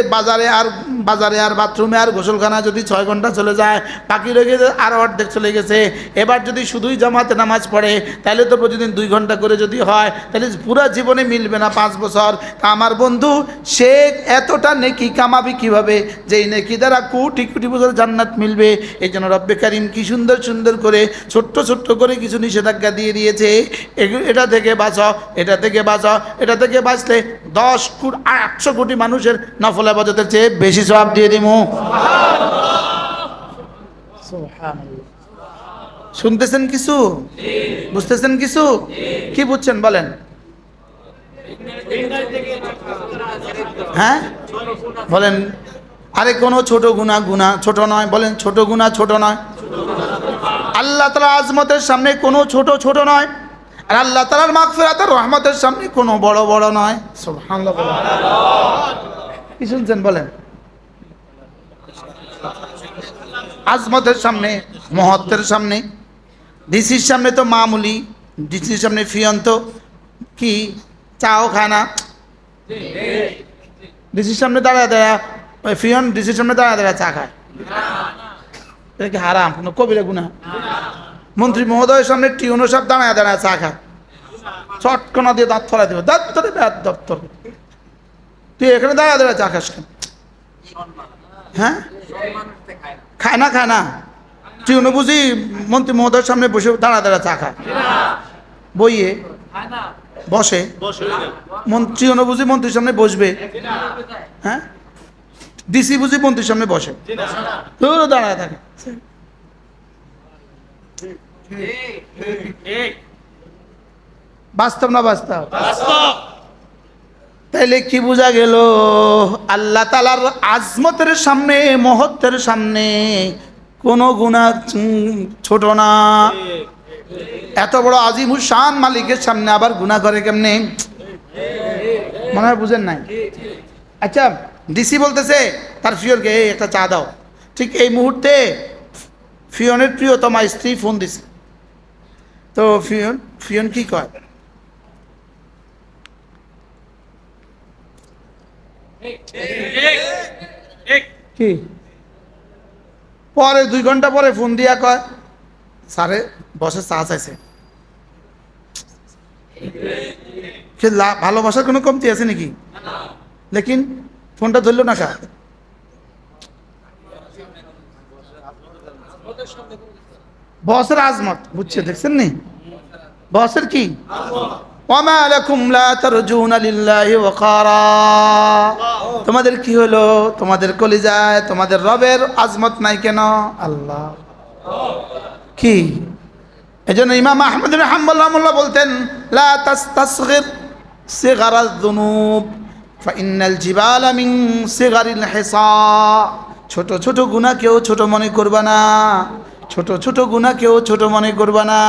বাজারে আর বাথরুমে আর গোসলখানা যদি 6 ঘন্টা চলে যায়, বাকি রয়ে গেছে আরও অর্ধেক চলে গেছে। এবার যদি শুধুই জামাতে নামাজ পড়ে তাহলে তো প্রতিদিন 2 ঘন্টা করে যদি হয় তাহলে পুরো জীবনে মিলবে না 5 বছর। আমার বন্ধু সে এতটা নেকি কামাবি কিভাবে যে এই নেকি দ্বারা কোটি কোটি বছর জান্নাত মিলবে? এই জন্য রব্বে কারীম কি সুন্দর সুন্দর করে ছোট্ট ছোট্ট করে কিছু নিষেধাজ্ঞা দিয়ে দিয়েছে। এটা থেকে বাঁচাও, এটা থেকে বাঁচাও, এটা থেকে বাঁচলে 100 কোটি মানুষের নফল ইবাদতের চেয়ে বেশি সওয়াব দিয়ে দিমু। সুবহানাল্লাহ। শুনতেছেন কিছু? বুঝতেছেন কিছু? কি বুঝছেন বলেন? হ্যাঁ বলেন, আরে কোনো ছোট গুনাহ গুনাহ ছোট নয়, বলেন ছোট গুনাহ ছোট নয়। আল্লাহ তাআলার আজমতের সামনে কোনো ছোট ছোট নয়, আর আল্লাহ তাআলার মাগফিরাতের রহমতের সামনে কোনো বড় বড় নয়। সুবহানাল্লাহ। কি শুনছেন বলেন? আজমতের সামনে, মহত্বের সামনে, ডিসির সামনে তো মামুলি, ডিসির সামনে ফিয়ন তো কি চাও খায় না। ডিসির সামনে দাঁড়ায় দাঁড়া ওই ফিয়ন ডিসির সামনে দাঁড়ায় দাঁড়ায় চা খায়, এটা কি হারাম? কোনো কবিরা গুনাহ? মন্ত্রী মহোদয়ের সামনে টিউনো সব দাঁড়ায় দাঁড়ায় চা খায়, চটকনা দিয়ে দাঁত ফলা দেবে, দাঁত ধরে দাঁত দপ্তর, তুই এখানে দাঁড়ায় দাঁড়ায় চা খাস কেন? হ্যাঁ খায় না, খায় না। টিউনো বুঝি মন্ত্রী মহোদয়ের সামনে বসে দাঁড়ায় দাঁড়ায় চা খায়, বইয়ে বসে। টিউনো বুঝি মন্ত্রীর সামনে বসবে? হ্যাঁ ডিসি বুঝি মন্ত্রীর সামনে বসে? দাঁড়ায় থাকে। বাস্তব না বাস্তব? তাইলে কি বোঝা গেল? আল্লাহ তাআলার আজমতের সামনে, মহত্বের সামনে কোনো গুনাহ ছোট না। এত বড় আজিমুস শান মালিকের সামনে আবার গুনাহ করে কেমনে? মনে হয় বুঝেন নাই। আচ্ছা ডিসি বলতেছে তার ফিয়নকে এই একটা চা দাও, ঠিক এই মুহূর্তে ফিয়নের প্রিয়তমা স্ত্রী ফোন দিছে, তো ফিয়ন কি কয়? কি পরে 2 ঘন্টা পরে ফোন দিয়া কয় স্যারে বসে চা চাইছে। ভালোবাসার কোনো কমতি আছে নাকি? লেকিন ফোনটা ধরলো না কা? বসের আজমত বুঝছে, দেখছেন নি? বসের কি ওয়ামা লাকুম লা তারজুনা লিল্লাহি ওয়াকারা, তোমাদের কি হলো? তোমাদের কলিজায় তোমাদের রবের আজমত নাই কেন? আল্লাহ কি এজন্য ইমাম আহমদ বিন হাম্বল রাহিমাহুল্লাহ বলতেন লা তাসতাসগির সিগারায যুনুব ফাইন্নাল জিবালা মিন সিগারিল হিসা, ছোট ছোট গুনাহ কেউ ছোট মনে করবা না, ছোট ছোট গুনাহ কেউ ছোট মনে করবা না,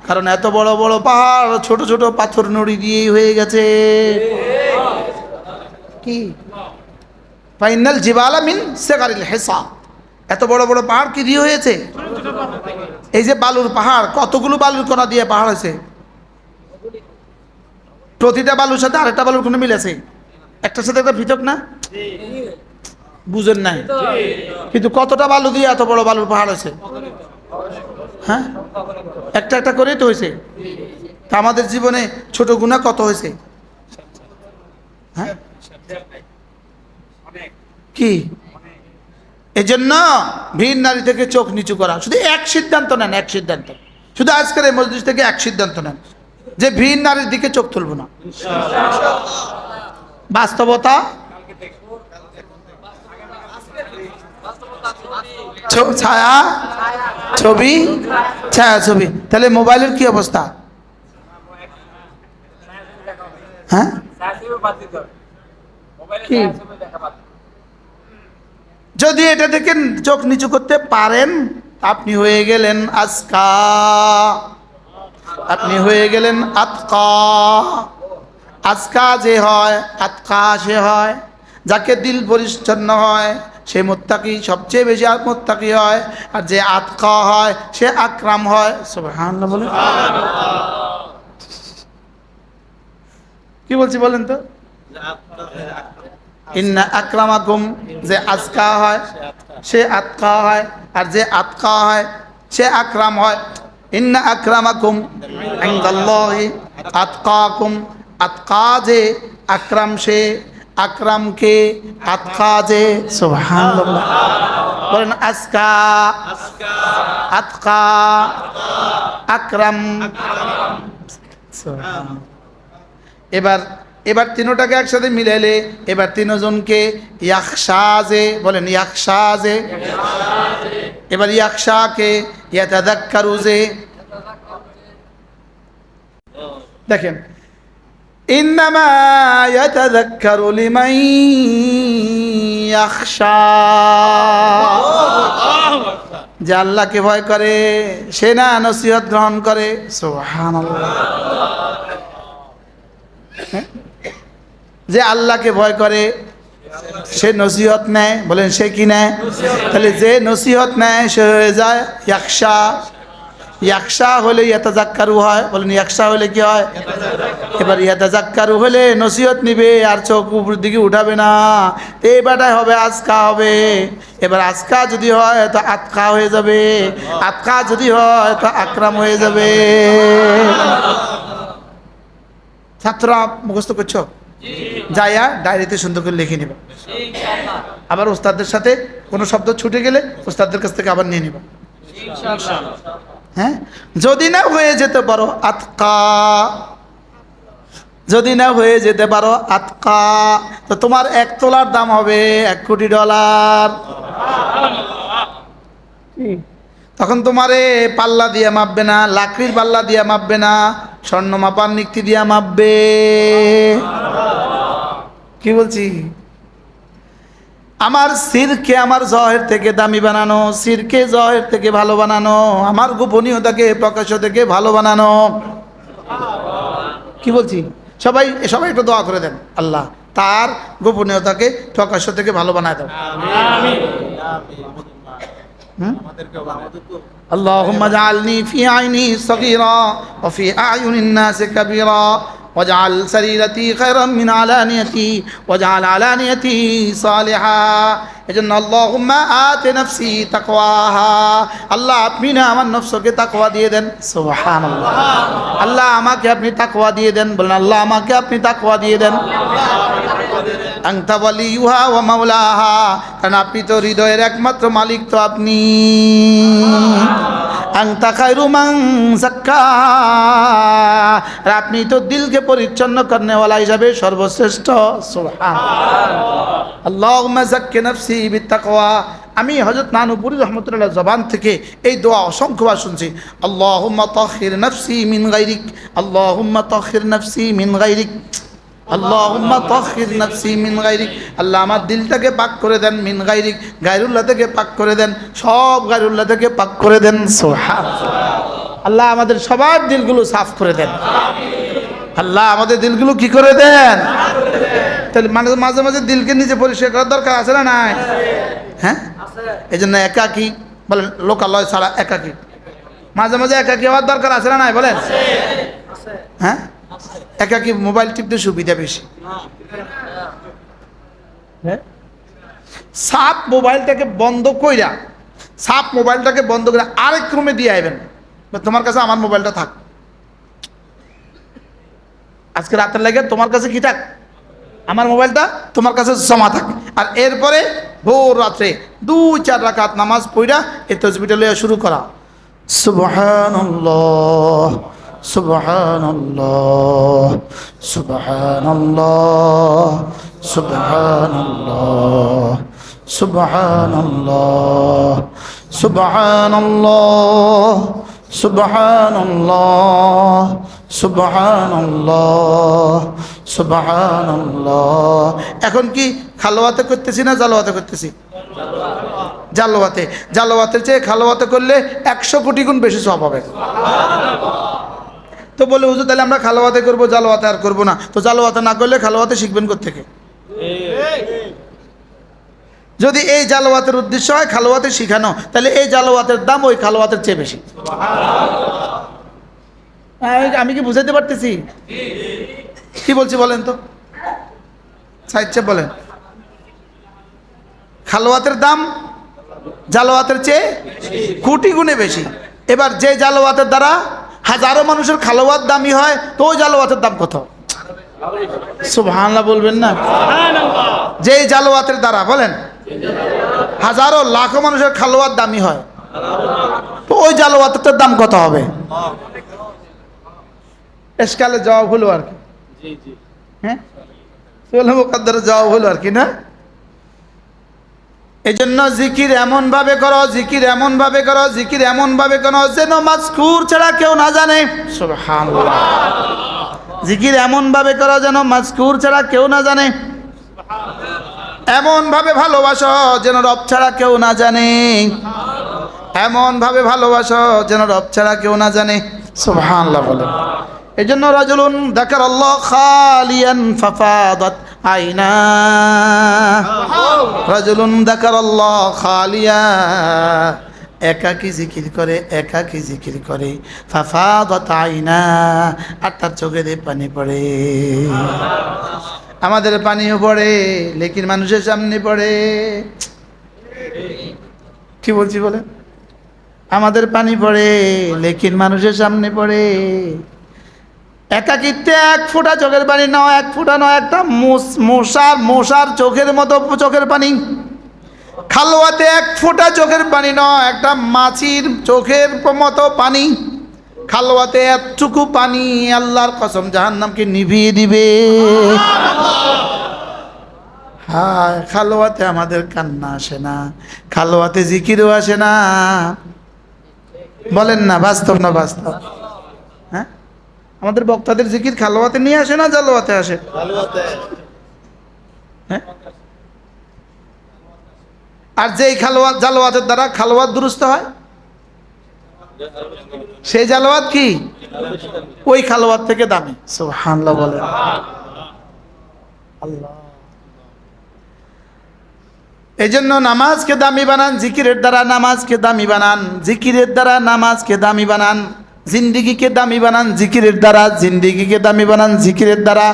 কারণ এত বড় বড় পাহাড় ছোট ছোট পাথর নুড়ি দিয়েই হয়ে গেছে। কি ফাইনাল জিবালা মিন সিগারিল হিসা, এত বড় বড় পাহাড় কি দিয়ে হয়েছে? এই যে বালুর পাহাড়, কতগুলো বালুর কণা দিয়ে পাহাড় হয়েছে? প্রতিটা বালুর সাথে আরেকটা বালুর কোনো মিল আছে? একটার সাথে একটা পৃথক না? বুঝেন নাই? কিন্তু কতটা বালু দিয়ে এত বড় বালুর পাহাড় হয়েছে? হ্যাঁ একটা একটা করেই তো হয়েছে। তা আমাদের জীবনে ছোট গুনাহ কত হয়েছে? হ্যাঁ কি এজন্য ভিন নারী থেকে চোখ নিচু করা, শুধু এক সিদ্ধান্ত নেন, এক সিদ্ধান্ত, শুধু আজকের এই মজলিস থেকে এক সিদ্ধান্ত নেন যে ভিন নারীর দিকে চোখ তুলব না। বাস্তবতা ছায়া ছবি, ছায়া ছবি। তাহলে মোবাইলের কি অবস্থা? হ্যাঁ কি যদি এটা থেকে চোখ নিচু করতে পারেন আপনি হয়ে গেলেন আজকা, আপনি হয়ে গেলেন আতকা। আজকা যে হয়, আতকা সে হয় যাকে দিল পরিচ্ছন্ন হয়, সে মুত্তাকি, সবচেয়ে বেশি মুত্তাকি হয়। আর যে আতকা হয় সে আকরাম হয়। সুবহানাল্লাহ বলেন। কি বলছি বলেন তো? ইন্না আকরামাকুম, যে আজকা হয় সে আতকা হয়, আর যে আতকা হয় সে আকরাম হয়। ইন্না আকরামাকুম ইনদাল্লাহি আতকাকুম, আতকা যে আকরাম সে, আকরাম কে, আতকা যে। সুবহানাল্লাহ বলেন। আজকা, আতকা, আকরাম। এবার তিনোটাকে একসাথে মিলাইলে এবার তিনজনকে ইয়াখশাজে বলেন, ইয়াখশাজে। এবার ইয়াখশাকে ইয়াতাযাক্কারুজে। দেখেন ইন্নামা ইয়াতাযাক্কারু লিমান ইয়াখশা, যে আল্লাহকে ভয় করে সে না নসিহত গ্রহণ করে। সুবহানাল্লাহ। যে আল্লাহকে ভয় করে সে নসিহত নেয়, বলেন সে কি নেয়? তাহলে যে নসিহত নেয় সে হয়ে যায় ইয়াখশা। ইয়াখশা হলে ইয়াতাযাক্কারু হয়, বলেন ইয়াখশা হলে কি হয়? এবার ইয়াতাযাক্কারু হলে নসিহত নিবে আর চোখ উপর দিকে উঠাবে না, এই বেটায় হবে আজকা হবে। এবার আজকা যদি হয় তো আতকা হয়ে যাবে, আতকা যদি হয় তো আকরাম হয়ে যাবে। ছাত্ররা মুখস্থ করছো? যাইয়া ডায়েরিতে সুন্দর করে লিখে নিবা। আবার ওস্তাদের সাথে কোনো শব্দ ছুটে গেলে ওস্তাদের কাছ থেকে আবার নিয়ে নিবা। হ্যাঁ, যদি না হয়ে যেতে পারো আতকা, যদি না হয়ে যেতে পারো আতকা, তো তোমার 1 তোলার দাম হবে $1 কোটি। তখন তোমারে পাল্লা দিয়ে মাপবে না, লাকড়ির পাল্লা দিয়ে মাপবে না, স্বর্ণ মাপার নিক্তি দিয়ে মাপবে। কি বলছি? আমার সিরকে আমার জহের থেকে দামি বানানো, সিরকে জহের থেকে ভালো বানানো, আমার গোপনীয়তাকে প্রকাশ্য থেকে ভালো বানানো। কি বলছি? সবাই সবাই একটু দোয়া করে দেন, আল্লাহ তার গোপনীয়তাকে প্রকাশ্য থেকে ভালো বানায় দাও। اللهم اجعلني في عيني صغيرا وفي أعين الناس كبيرا واجعل سريرتي خيرا من علانيتي واجعل علانيتي صالحا। এজন্য اللهم آت نفسي تقواها, আল্লাহ আপনি না আমার নফসকে তাকওয়া দিয়ে দেন। সুবহানাল্লাহ। আল্লাহ আমাকে আপনি তাকওয়া দিয়ে দেন, বলেন আল্লাহ আমাকে আপনি তাকওয়া দিয়ে দেন। আনতা ওয়ালিয়ুহা ওয়া মাওলাহা, কারণ আপনি তো হৃদয়ের একমাত্র মালিক, তো আপনি। আনতা খায়রু মান যাক্কাহা, আর আপনি তো দিলকে পরিচ্ছন্ন করনে ওয়ালা হিসাবে সর্বশ্রেষ্ঠ। সুবহানাল্লাহ। আল্লাহুম্মা যাক্কি নাফসি বিত্তাকওয়া। আমি হযরত নানুপুরি রহমাতুল্লাহ জবান থেকে এই দোয়া অসংখ্যবার শুনছি। আল্লাহুম্মা তাহহির নাফসি মিন গায়রিক, আল্লাহুম্মা তাহহির নাফসি মিন গায়রিক, আল্লাহুম্মা তাহহির নাফসি মিন গায়রিক। আল্লাহ আমার দিলটাকে পাক করে দেন, মিন গায়রিক গায়রুল্লাহ থেকে পাক করে দেন, সব গায়রুল্লাহ থেকে পাক করে দেন। সুবহানাল্লাহ। আল্লাহ আমাদের সবার দিলগুলো সাফ করে দেন। আল্লাহ আমাদের দিলগুলো কি করে দেন? তাহলে মাঝে মাঝে দিলকে নিজে পরিষ্কার করার দরকার আছে না নাই? হ্যাঁ, এই জন্য একাকী বলেন, লোকালয় ছাড়া একাকী, মাঝে মাঝে একাকী হওয়ার দরকার আছে না নাই? বলেন। হ্যাঁ, একাকী মোবাইল টিপতে সুবিধা বেশি। হ্যাঁ, সাপ মোবাইলটাকে বন্ধ কইরা, সাপ মোবাইলটাকে বন্ধ করে আরেক রুমে দিয়ে আইবেন, তোমার কাছে আমার মোবাইলটা থাক, আজকে রাতের লাগে তোমার কাছে কি থাক, আমার মোবাইলটা তোমার কাছে জমা থাক। আর এরপরে ভোর রাত্রে 2-4 রাকাত নামাজ পড়া এই তাসবিহটা লইয়া শুরু করা। সুবহানাল্লাহ সুবহানাল্লাহ সুবহানাল্লাহ সুবহানাল্লাহ সুবহানাল্লাহ সুবহানাল্লাহ সুবহানাল্লাহ সুবহানাল্লাহ সুবহানাল্লাহ। এখন কি খালোয়াতে করতেছি না জালোয়াতে করতেছি? জালোয়াতে। জালোয়াতের চেয়ে খালোয়াতে করলে 100 কোটি গুণ বেশি সওয়াব হবে। তো বলে হুজুর তাহলে আমরা খালোয়াতে করবো, জালোয়াতে আর করবো না। তো জালোয়াতে না করলে খালোয়াতে শিখবেন কোত্থেকে? যদি এই জালোয়াতের উদ্দেশ্য হয় খালোয়াতে শিখানো, তাহলে এই জালোয়াতের দাম ওই খালোয়াতের চেয়ে বেশি। আমি কি বুঝাইতে পারতেছি? কি বলছি বলেন তো, সাইচ্ছে বলেন। খালোয়াতের দাম জালোয়াতের চেয়ে কোটি গুণে বেশি। এবার যে জালোয়াতের দ্বারা হাজারো মানুষের খালোয়াত দামি হয়, তো ওই জালোয়াতের দাম কত? সুবহানাল্লাহ বলবেন না? যে জালোয়াতের দ্বারা বলেন হাজারো লাখো মানুষের খালোয়াত দামি হয়, তো ওই জালোয়াতের দাম কত হবে? এসকালে জবাব হলো আর কি। হ্যাঁ, মুকদ্দরের জবাব হলো আর কি না। এই জন্য জিকির এমন ভাবে করো, জিকির এমন ভাবে করো, জিকির এমন ভাবে করো যেন মাযকুর ছাড়া কেউ না জানে। সুবহানাল্লাহ। জিকির এমন ভাবে করো যেন মাজকুর ছাড়া কেউ না জানে, এমন ভাবে ভালোবাসো যেন রব ছাড়া কেউ না জানে, এমন ভাবে ভালোবাসো যেন রব ছাড়া কেউ না জানে। সুবহানাল্লাহ বলেন। এই জন্য রাজুলুন যাকারাল্লাহ খালিয়ান ফাফাদাত আইনা, রাজুলুন যাকারাল্লাহ খালিয়া, একাকী জিকির করে, একাকী জিকির করে, ফাফাদাত আইনা, আর তার চোখে দিয়ে পানি পড়ে। আমাদের পানিও পড়ে, লেকিন মানুষের সামনে পড়ে। কি বলছি বলে? আমাদের পানি পড়ে, লেকিন মানুষের সামনে পড়ে। একাকিত্বে এক ফোঁটা চোখের পানি নয়, এক ফোঁটা নয়, একটা মশার চোখের মতো চোখের পানি। খালওয়াতে এক ফোঁটা চোখের পানি নয়, একটা মাছির চোখের মতো পানি। খালওয়াতে এতটুকু পানি আল্লাহর কসম জাহান্নামকে নিভিয়ে দিবে। হ্যাঁ, খালওয়াতে আমাদের কান্না আসে না, খালওয়াতে জিকিরও আসে না। বলেন না, বাস্তব না বাস্তব? হ্যাঁ, আমাদের বক্তাদের জিকির খালওয়াতে নিয়ে আসে না জালওয়াতে আসে? হ্যাঁ, আর যেই খালওয়াত জালওয়াতের দ্বারা খালওয়াত দুরুস্ত হয়, সেই জালওয়াত কি ওই খালওয়াত থেকে দামি। সুবহানাল্লাহ বলেন। আল্লাহ, এই জন্য নামাজকে দামি বানান, জিকিরের দ্বারা নামাজকে দামি বানান, জিকিরের দ্বারা নামাজকে দামি বানান, জিন্দিগিকে দামি বানান জিকিরের দ্বারা, জিন্দিগিকে দামি বানান জিকিরের দ্বারা।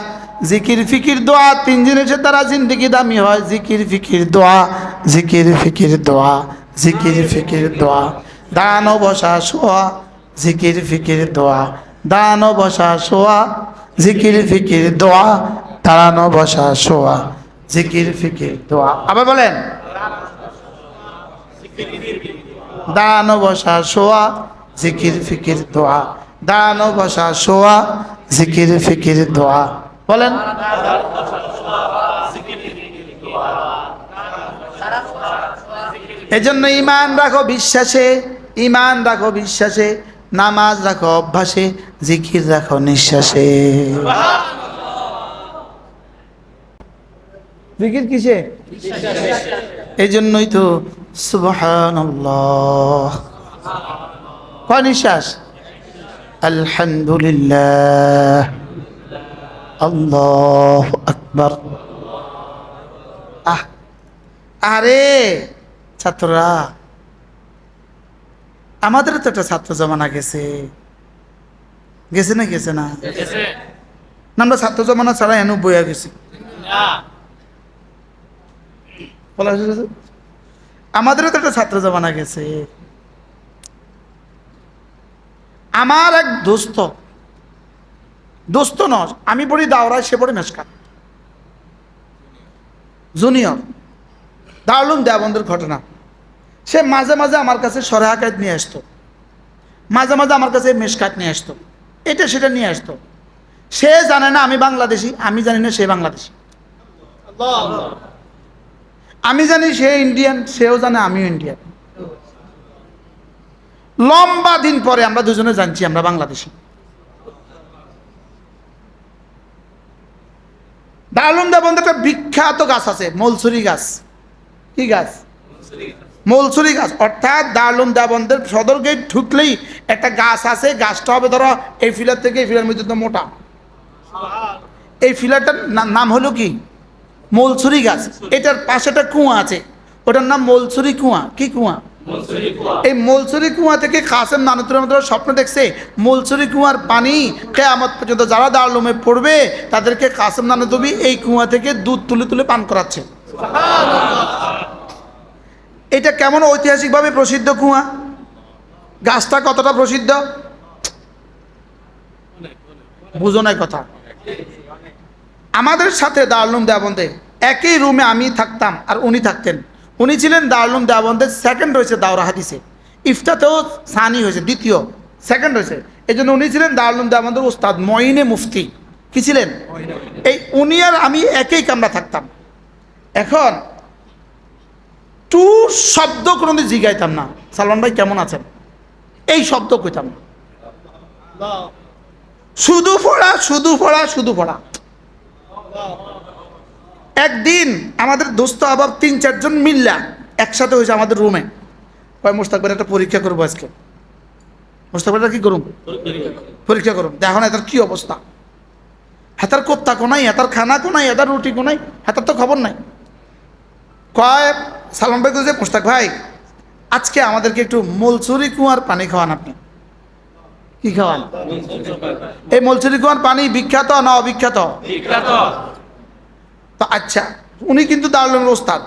জিকির ফিকির দোয়া, তিন জিনিসের দ্বারা জিন্দিগি দামি হয়। জিকির ফিকির দোয়া, জিকির ফিকির দোয়া, জিকির ফিকির দোয়া। দাঁড়ানো বসা শোয়া, জিকির ফিকির দোয়া, দাঁড়ানো বসা শোয়া, জিকির ফিকির দোয়া, দাঁড়ানো বসা শোয়া, জিকির ফিকির দোয়া। আবার বলেন, দাঁড়ানো বসা শোয়া, জিকির ফিকির দোয়া, দাঁড়ানো বসা শোয়া, জিকির ফিকির দোয়া। বলেন, এজন্য ঈমান রাখো বিশ্বাসে, ঈমান রাখো বিশ্বাসে, নামাজ রাখো অভ্যাসে, জিকির রাখো নিঃশ্বাসে। জিকির কিসে? এই জন্যই তো সুবহানাল্লাহ কয় নিঃশ্বাস? আলহামদুলিল্লাহ, আল্লাহু আকবার। আরে ছাত্ররা, আমাদের তো একটা ছাত্র জমানা গেছে, গেছে না গেছে না? আমরা ছাত্র জমানা ছাড়া এনে বইয়া গেছি। আমাদেরও তো একটা ছাত্র জমানা গেছে। আমার এক দোস্ত নয়, আমি পড়ি দাওরায়, সে পড়ি মেশকাত, জুনিয়র। দারুল দেওবন্দের ঘটনা। সে মাঝে মাঝে আমার কাছে সরাহাকাত নিয়ে আসতো, মাঝে মাঝে আমার কাছে মেশকাত নিয়ে আসতো, এটা সেটা নিয়ে আসতো। সে জানে না আমি বাংলাদেশি, আমি জানি না সে বাংলাদেশি। আমি জানি সে ইন্ডিয়ান, সেও জানে আমিও ইন্ডিয়ান। লম্বা দিন পরে আমরা দুজনে জানছি আমরা বাংলাদেশি। দারুল দেওবন্দের একটা বিখ্যাত গাছ আছে, মলসুরি গাছ। কি গাছ? মলসুরি গাছ। অর্থাৎ দারুল দেওবন্দের সদর গেট ঢুকলেই একটা গাছ আছে, গাছটা হবে ধরো এই ফিলার থেকে এই ফিলার মধ্যে তো মোটা। এই ফিলারটার নাম হলো কি? মলসুরি গাছ। এটার পাশে একটা কুয়া আছে, ওটার নাম মলসুরি কুয়া। কি কুয়া? এই মলসুরি কুয়া থেকে কাসেম নানুতুল্লাহ স্বপ্ন দেখছে, মলসুরি কুয়ার পানি কিয়ামত পর্যন্ত যারা দারুলুমে পড়বে তাদেরকে কাসেম নানুতুবি এই কুয়া থেকে দুধ তুলে তুলে পান করাচ্ছে। এটা কেমন ঐতিহাসিকভাবে প্রসিদ্ধ কুয়া, গাছটা কতটা প্রসিদ্ধ বুঝো নাই কথা। আমাদের সাথে দারুল দেওবন্দে একই রুমে আমি থাকতাম আর উনি থাকতেন। উনি ছিলেন দারুল দেওবন্দের সেকেন্ড হয়েছে দাওরা হাদিসে, ইফতাতেও সানি হয়েছে, দ্বিতীয়, সেকেন্ড হয়েছে। এই জন্য উনি ছিলেন দারুল দেওবন্দের উস্তাদ, মঈনে মুফতি। কি ছিলেন? এই উনি আর আমি একই কামরা থাকতাম। এখন টু শব্দ কোনোদিন জিগাইতাম না, সালমান ভাই কেমন আছেন, এই শব্দ কইতাম না। শুধু পড়া, শুধু পড়া, শুধু পড়া। একদিন আমাদের দোস্ত আবার 3-4 জন মিল্লা একসাথে হয়েছে আমাদের রুমে, কয় মোস্তাক ভাই একটা পরীক্ষা করবো আজকে। মোস্তাক ভাই কি করুন? পরীক্ষা করুন, দেখো না এটার কি অবস্থা। হাতার কোপ্তা কোনাই, হাতার খানা কোনাই, হাতার রুটি কোনাই, হাতার তো খবর নাই। কয় সালমান ভাই যে মোস্তাক ভাই আজকে আমাদেরকে একটু মলচুরি কুয়ার পানি খাওয়ান। আপনি কি খাওয়ান? এই মলচুরি কুয়ার পানি বিখ্যাত না অবিখ্যাত? বিখ্যাত। তো আচ্ছা, উনি কিন্তু দারুল ওস্তাদ।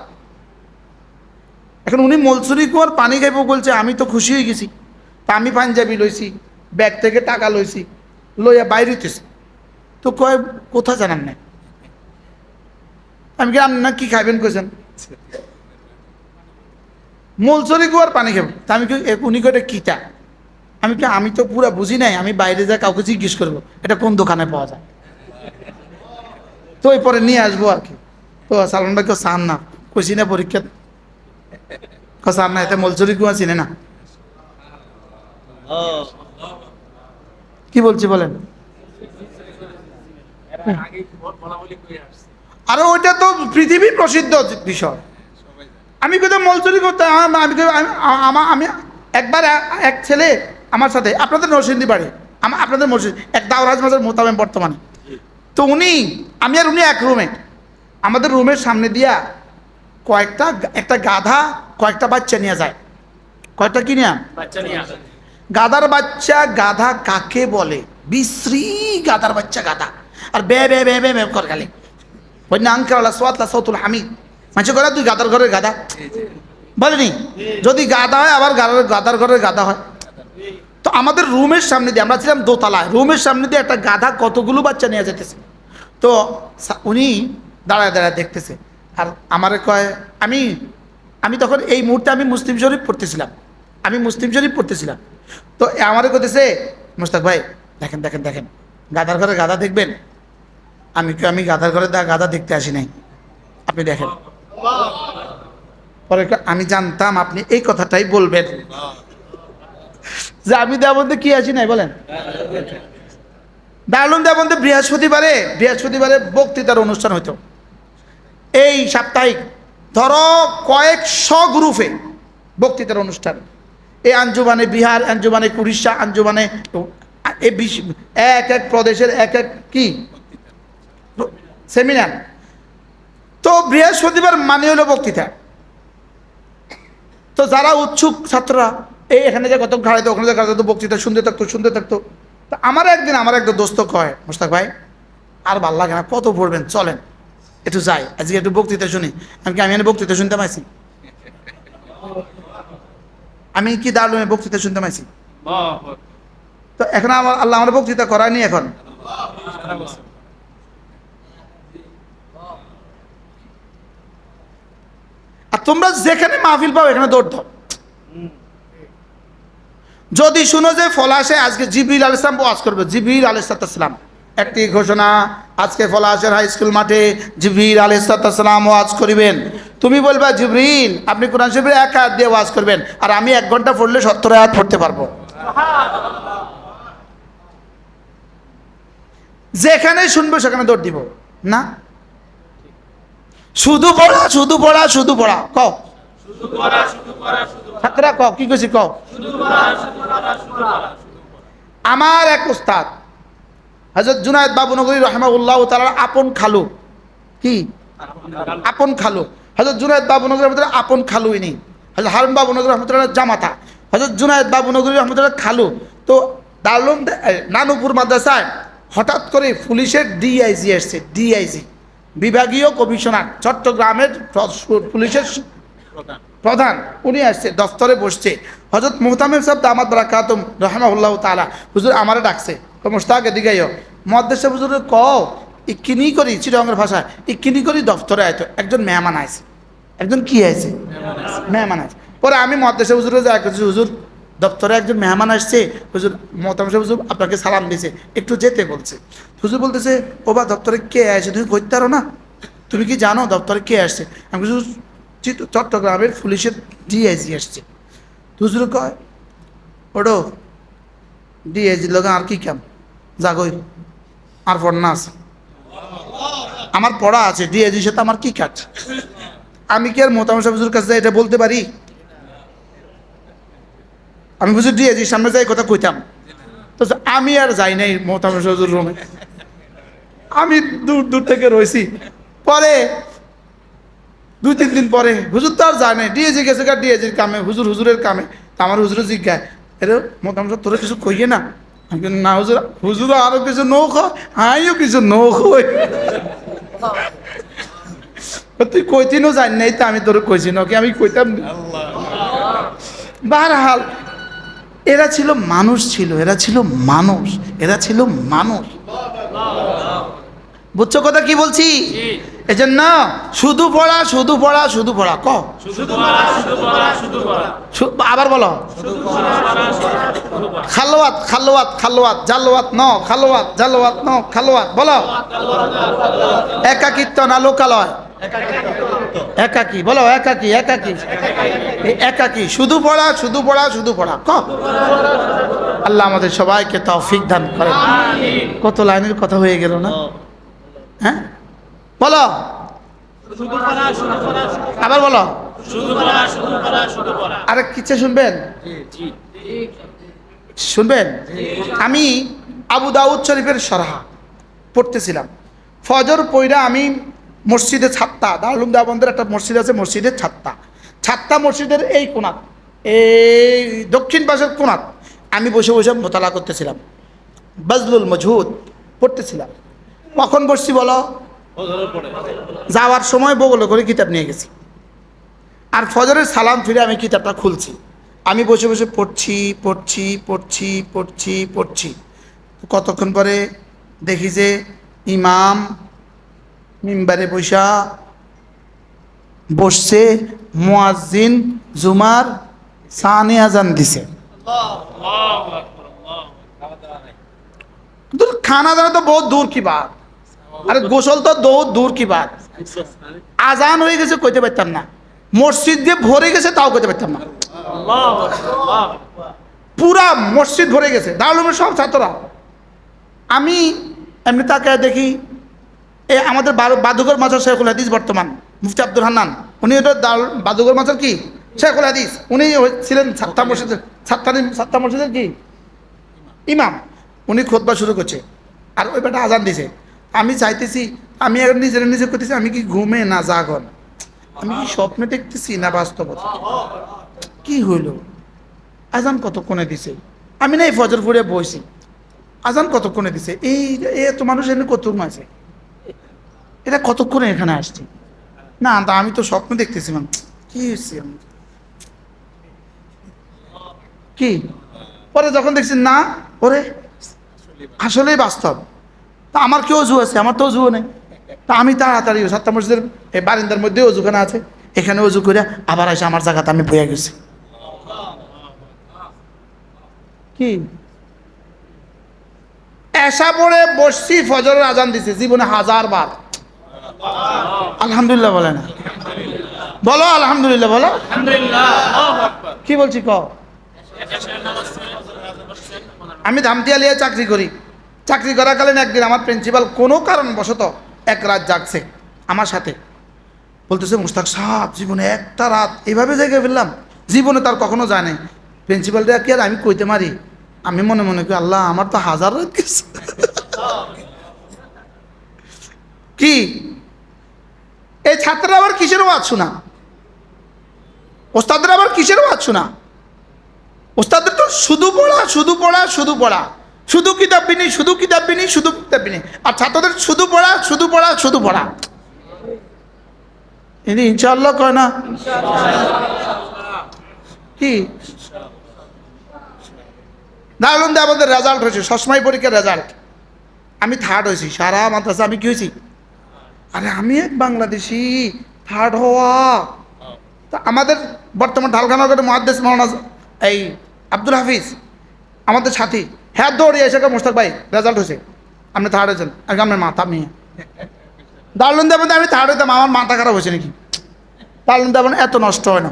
এখন উনি মলচুরি কুয়ার পানি খাইব বলছে, আমি তো খুশি হয়ে গেছি। তা আমি পাঞ্জাবি লইছি, ব্যাগ থেকে টাকা লইছি, লইয়া বাইরে হইতেছি। তো কয় কোথা জানান না? আমি কি আপনি না কি খাইবেন কইছেন? মলচুরি কুয়ার পানি খাবেন। তা আমি কি উনি কয়টা কিটা? আমি তো পুরা বুঝি নাই, আমি বাইরে যা কাউকে জিজ্ঞেস করবো এটা কোন দোকানে পাওয়া যায়, তো ওই পরে নিয়ে আসবো আর কি। তো সালমান ভাই কেউ চান না, কইছি না পরীক্ষা চান না, এতে মলচুরি কুয়া চিনে না। কি বলছি বলেন? আরে ওইটা তো পৃথিবীর প্রসিদ্ধ বিষয়। আমি কোথাও মলচুরি করতে আমি একবার এক ছেলে আমার সাথে, আপনাদের নরসিংদী বাড়ি, আপনাদের মসজিদ এক দাওরাজ মাঝের মোতাবেন বর্তমানে। তো আমি আর উনি এক রুমে, আমাদের রুমের সামনে দিয়া একটা গাধা কয়েকটা বাচ্চা নিয়ে যায়। কয়েকটা কি নিয়ে? গাধার বাচ্চা। গাধা কাকে বলে? বিশ্রী গাধার বাচ্চা গাধা। আর বে বে বে বে বে কর গেলে ওই না আঙ্কালা সোয়াতলা সৌতুল হামিদ মাঝে করে তুই গাধার ঘরের গাধা বলেনি? যদি গাধা হয় আবার গাধার ঘরের গাধা হয়। তো আমাদের রুমের সামনে দিয়ে, আমরা ছিলাম দোতলায়, রুমের সামনে দিয়ে একটা গাধা কতগুলো বাচ্চা নিয়ে যেতেছে। তো উনি দাঁড়ায় দাঁড়ায় দেখতেছে। আর আমারে কয়, আমি তখন এই মুহূর্তে আমি মুসলিম শরীফ পড়তেছিলাম। তো আমারে কইতেছে, মোস্তাক ভাই দেখেন দেখেন দেখেন গাধার ঘরে গাধা দেখবেন? আমি গাধার ঘরে গাধা দেখতে আসি নাই, আপনি দেখেন। পরে আমি জানতাম আপনি এই কথাটাই বলবেন, যে আমি দেওবন্দে কি আসি নাই বলেন। দারুল দেওবন্দে বৃহস্পতিবারে বক্তৃতার অনুষ্ঠান হইতো। এই সাপ্তাহিক ধরো কয়েকশো গ্রুপে বক্তৃতার অনুষ্ঠান। এই আঞ্জুমানে বিহার, আঞ্জুমানে উড়িষ্যা, আঞ্জুমানে এক এক প্রদেশের এক এক কি সেমিনার। তো বৃহস্পতিবার মানে হলো বক্তৃতা। তো যারা উৎসুক ছাত্ররা এখানে যে কত ঘাড়াইতো, ওখানে যে ঘাড়াইতো, বক্তৃতা শুনতে থাকতো। তো আমার একটা দোস্ত কয়, মোস্তাক ভাই আর ভাল লাগে না, কত পড়বেন, চলেন একটু যাই, আজকে একটু বক্তৃতা শুনি। আমি বক্তৃতা শুনতে পাইছি? আমি কি দারুণে বক্তৃতা শুনতে পাইছি? তো এখন আল্লাহ আমার বক্তৃতা করায়নি। এখন আর তোমরা যেখানে মাহফিল পাও এখানে দৌড় দাও। যদি শুনো যে ফলাশে আজকে জিবরিল আলাইহিস সালাম ওয়াজ করবে, জিবরিল আলাইহিস সালাম একটি ঘোষণা, আজকে ফলাশের হাই স্কুল মাঠে জিবরিল আলাইহিস সালাম ওয়াজ করিবেন। তুমি বলবা জিবরিল আপনি কোরআন শরীফের 1 আয়াত দিয়ে ওয়াজ করবেন, আর আমি 1 ঘন্টা পড়লে 70 আয়াত পড়তে পারবো। যেখানে শুনবো সেখানে দৌড় দিব না। শুধু পড়া, শুধু পড়া, শুধু পড়া। কও ছাত্ররা কও, কি কইছি কও। আমার এক উস্তাদ হযরত জুনায়েদ বাবুনগরী রাহিমাহুল্লাহ তাআলার আপন খালু, কি আপন খালু, হযরত জুনায়েদ বাবুনগরী রহমাতুল্লাহ আপন খালু ইনি, হযরত হারুন বাবুনগরী রহমাতুল্লাহ জামাতা, হযরত জুনায়েদ বাবুনগরী রহমাতুল্লাহ খালু। তো দারুল নানুপুর মাদ্রাসায় হঠাৎ করে পুলিশের ডিআইজি আসছে, ডিআইজি বিভাগীয় কমিশনার, চট্টগ্রামের পুলিশের প্রধান, উনি আসছে, দফতরে বসছে। হযরত মুহতামিম সাহেব দামাত বারাকাতুম রাহিমাহুল্লাহ তাআলা হুজুর আমারে ডাকছে, মোস্তাক এদিকে আইও। মুহাদ্দিস সাহেব হুজুর কও ইকিনি করি, চিটাগাঙ্গের ভাষায় ইকিনি করি দফতরে আইতো একজন মেহমান আইছে। একজন কি আইছে? মেহমান আইছে। পরে আমি মুহাদ্দিস সাহেব হুজুরে যাই কইছি, হুজুর দপ্তরে একজন মেহমান আসছে, হুজুর মুহতামিম সাহেব হুজুর আপনাকে সালাম দিয়েছে, একটু যেতে বলছে। হুজুর বলতেছে, ও বা দপ্তরে কে আসছে তুমি কইতে পারো না? তুমি কি জানো দপ্তরে কে আসছে? আমি হুজুর চট্টগ্রামের পুলিশের ডিআইজি আসছে। হুজুর কয় ওডো ডিআইজি লোক আর কি কাম? জাগই আর পড়না আছে, আমার পড়া আছে, ডিএজির সাথে আমার কি কাজ? আমি কি আর মোহতামিম সাহেব হুজুর কাছে এটা বলতে পারি? আমি বুঝি ডিএজির সামনে যাই কথা কইতাম, তো আমি আর যাই নাই মোহতামিম সাহেব হুজুর রুমে, আমি দূর দূর থেকে রয়েছি। পরে 2-3 দিন পরে হুজুর তো আর যায় নাই, ডিএজি গেছে ডিএজির কামে, হুজুরের কামে। তা আমার হুজুরে জিজ্ঞায়, এরে মোহতামিম সাহেব তোরা কিছু কইয়ে না? আমি বলি, না হুজুর, হুজুর আরো কিছু নৌ খায়, আমিও কিছু নৌ খাই। তুই কইতিনও জানি নাই, তো আমি তোর কইছি নাকি আমি কইতাম না। বারহাল এরা ছিল মানুষ, এরা ছিল মানুষ। বুঝছো কথা কি বলছি? এজন্য শুধু পড়া ক আবার বলো, খালোয়াত জালোয়াত বলো, একাকিত্ব না লোকালয়? একাকি বলো, একাকি শুধু পড়া ক। আল্লাহ আমাদের সবাইকে তৌফিক দান করেন। কত লাইনের কথা হয়ে গেল না? হ্যাঁ বলো, আবার বলো, আরে কিচ্ছে শুনবেন? আমি আবু দাউদ শরীফের শরহা পড়তেছিলাম, ফজর পইরা আমি মসজিদে ছাত্তা, দারুল দেওবন্দের একটা মসজিদ আছে, মসজিদের ছাত্তা মসজিদের এই কোণাত, এই দক্ষিণ পাশের কোণাত আমি বসে মোতালা করতেছিলাম, বাজলুল মজহুদ পড়তেছিলাম। কখন বসছি বলো? যাওয়ার সময় বগলে করে কিতাব নিয়ে গেছি, আর ফজরের সালাম ফিরে আমি কিতাবটা খুলছি, আমি বসে পড়ছি। কতক্ষণ পরে দেখি যে ইমাম মিম্বারে বসছে, মুয়াজ্জিন জুমার সানি আজান দিছে। খানা দানা তো বহুত দূর কি বাত, আরে গোসল তো বহুত দূর কি বাত, আজান হয়ে গেছে কইতে পারতাম না, মসজিদ দিয়ে ভরে গেছে তাও কইতে পারতাম না, পুরা মসজিদ ভরে গেছে, দারুল উলুমের সব ছাত্ররা। আমি এমনি তাকায় দেখি আমাদের বাদুগর মাজার শেখুল হাদিস, বর্তমান মুফতি আব্দুল হান্নান, উনি এটা বাদুগর মাজার কি শেখুল হাদিস, উনি ছিলেন ছাত্তা মসজিদের কি ইমাম। উনি খুতবা শুরু করছে, আর ওই বেটা আজান দিছে। আমি চাইতেছি, আমি এখন নিজে করতেছি, আমি কি ঘুমে না জাগন, আমি কি স্বপ্নে দেখতেছি না বাস্তবতা, কি হইল? আজান কতক্ষণে দিছে? আমি না এই ফজর পড়ে বইছি, আজান কতক্ষণে দিছে? এই এত মানুষ এনে কতক্ষণ আছে, এটা কতক্ষণে এখানে আসছে? না তা আমি তো স্বপ্ন দেখতেছিলাম, কি হচ্ছে কি? পরে যখন দেখছি না, ওরে আসলেই বাস্তব। তা আমার কি অজু আছে? আমার তো অজুও নেই। তা আমি তাড়াতাড়ি সাতটা মসজিদের এই বারিন্দার মধ্যে অজুখানা আছে, এখানে অজু করে আবার এসে আমার জায়গাতে আমি বইয়া গেছি। কি এসা পড়ে বসছি, ফজরের আজান দিছে, জীবনে 1000 বার আলহামদুলিল্লাহ বলে না, বলো আলহামদুলিল্লাহ, বলো কি বলছি ক। আমি ধামতিয়ালিয়া চাকরি করাকালীন একদিন আমার প্রিন্সিপাল কোনো কারণবশত এক রাত জাগছে আমার সাথে, বলতেছে মুস্তাক সাহেব জীবনে একটা রাত এইভাবে জেগে ফেললাম, জীবনে তার কখনো যায় নাই। প্রিন্সিপালটা কি আর আমি কইতে মারি? আমি মনে করি আল্লাহ আমার তো 1000 রাত গেছে। কি এই ছাত্ররা আবার কিসের ওয়াজ শোনা? ওস্তাদরা আবার কিসের ওয়াজ শোনা? ওস্তাদের তো শুধু পড়া, শুধু কিতাব বিনি, আর ছাত্রদের শুধু পড়া। এটি ইনশাআল্লাহ কয় না কি? দারুল আমাদের রেজাল্ট হয়েছে, সবসময় পরীক্ষার রেজাল্ট, আমি 3rd হয়েছি সারা মাদ্রাসা। আমি কি হয়েছি? আরে আমি এক বাংলাদেশি 3rd হওয়া। তা আমাদের বর্তমান ঢালখানগরের মুহাদ্দিস মাওলানা এই আব্দুল হাফিজ আমাদের সাথী, হ্যাঁ দৌড়িয়ে এসে মুস্তাক ভাই রেজাল্ট হয়েছে, আপনি 3rd হয়েছেন। আগে আমার মাথা মেয়ে দারুল দেবেন, আমি 3rd হইতাম, আমার মাথা খারাপ হয়েছে নাকি? দারুল দেবেন এত নষ্ট হয় না,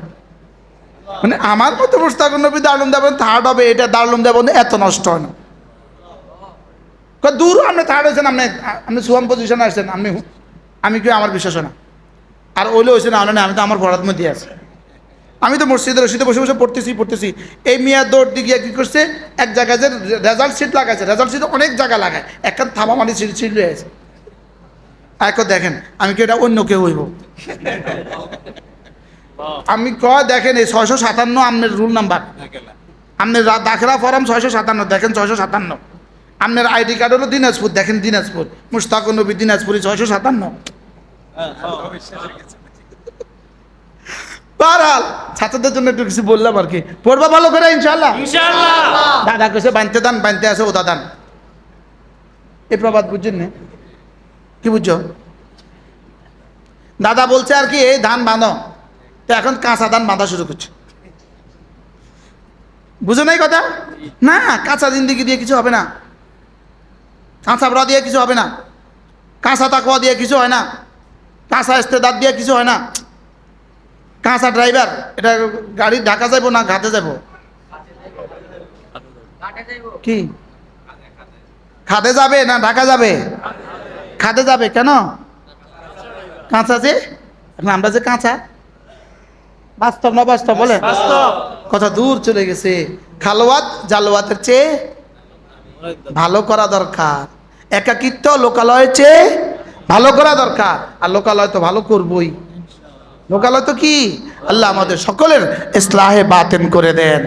মানে আমার মতো মুস্তাক নবী দারুল দেবেন 3rd হবে, এটা দারুল দেবেন এত নষ্ট হয় না। দূর আপনি থার্ড হয়েছেন, আপনি সুয়াম পজিশনে আসছেন, আমি কেউ আমার বিশ্বাস হয় না। আর ওইলে হয়েছে না, আমি তো আমার পড়ার মধ্যে আছি, আমি তো মসজিদের রশিদে বসে বসে পড়তেছি। এই মিয়া দৌড় দিয়ে কী করছে, এক জায়গায় যে রেজাল্ট শিট লাগাইছে, রেজাল্ট শিট অনেক জায়গায় লাগায়, একটা থাবা মাটি ছিঁড় হয়ে আছে। এখন দেখেন আমি কি এটা অন্য কেউ হইব? আমি দেখেন এই 657 আপনার রুল নাম্বার, আপনার দাখেলা ফরম 657, দেখেন 657। আপনার আইডি কার্ড হলো দিনাজপুর, দেখেন দিনাজপুর, মুশতাকুর নবী দিনাজপুরি 657। বারহাল ছাত্রদের জন্য একটু কিছু বললাম আর কি, পড়বা ভালো করে ইনশাআল্লাহ। দাদা কেছে বানতে দান, বানতে আছে ও দাদান, এই প্রবাদ বুঝছেন না? কি বুঝছো? দাদা বলছে আর কি এই ধান বাঁধো, তো এখন কাঁচা ধান বাঁধা শুরু করছে। বুঝো নাই কথা? না, কাঁচা জিন্দিগি দিয়ে কিছু হবে না, কাঁচা বড়া দিয়ে কিছু হবে না, কাঁচা তাকুয়া দিয়ে কিছু হয় না, কাঁচা ইস্তেদার দিয়ে কিছু হয় না। কাঁচা ড্রাইভার, এটা গাড়ি ঢাকা যাবো না ঘাটে যাবো? কি খাদে যাবে না ঢাকা যাবে? খাদে যাবে। কেন? কাঁচা যে আমরা যে কাঁচা, বাস্তব না বাস্তব বলে? কথা দূর চলে গেছে। খালোয়াত জালোয়াতের চেয়ে ভালো করা দরকার, একাকিত্ব লোকালয়ের চেয়ে ভালো করা দরকার। আর লোকালয় তো ভালো করবই, লোকালয় তো কি, আল্লাহ আমাদের সকলের ইসলাহে বাতিন করে দেন।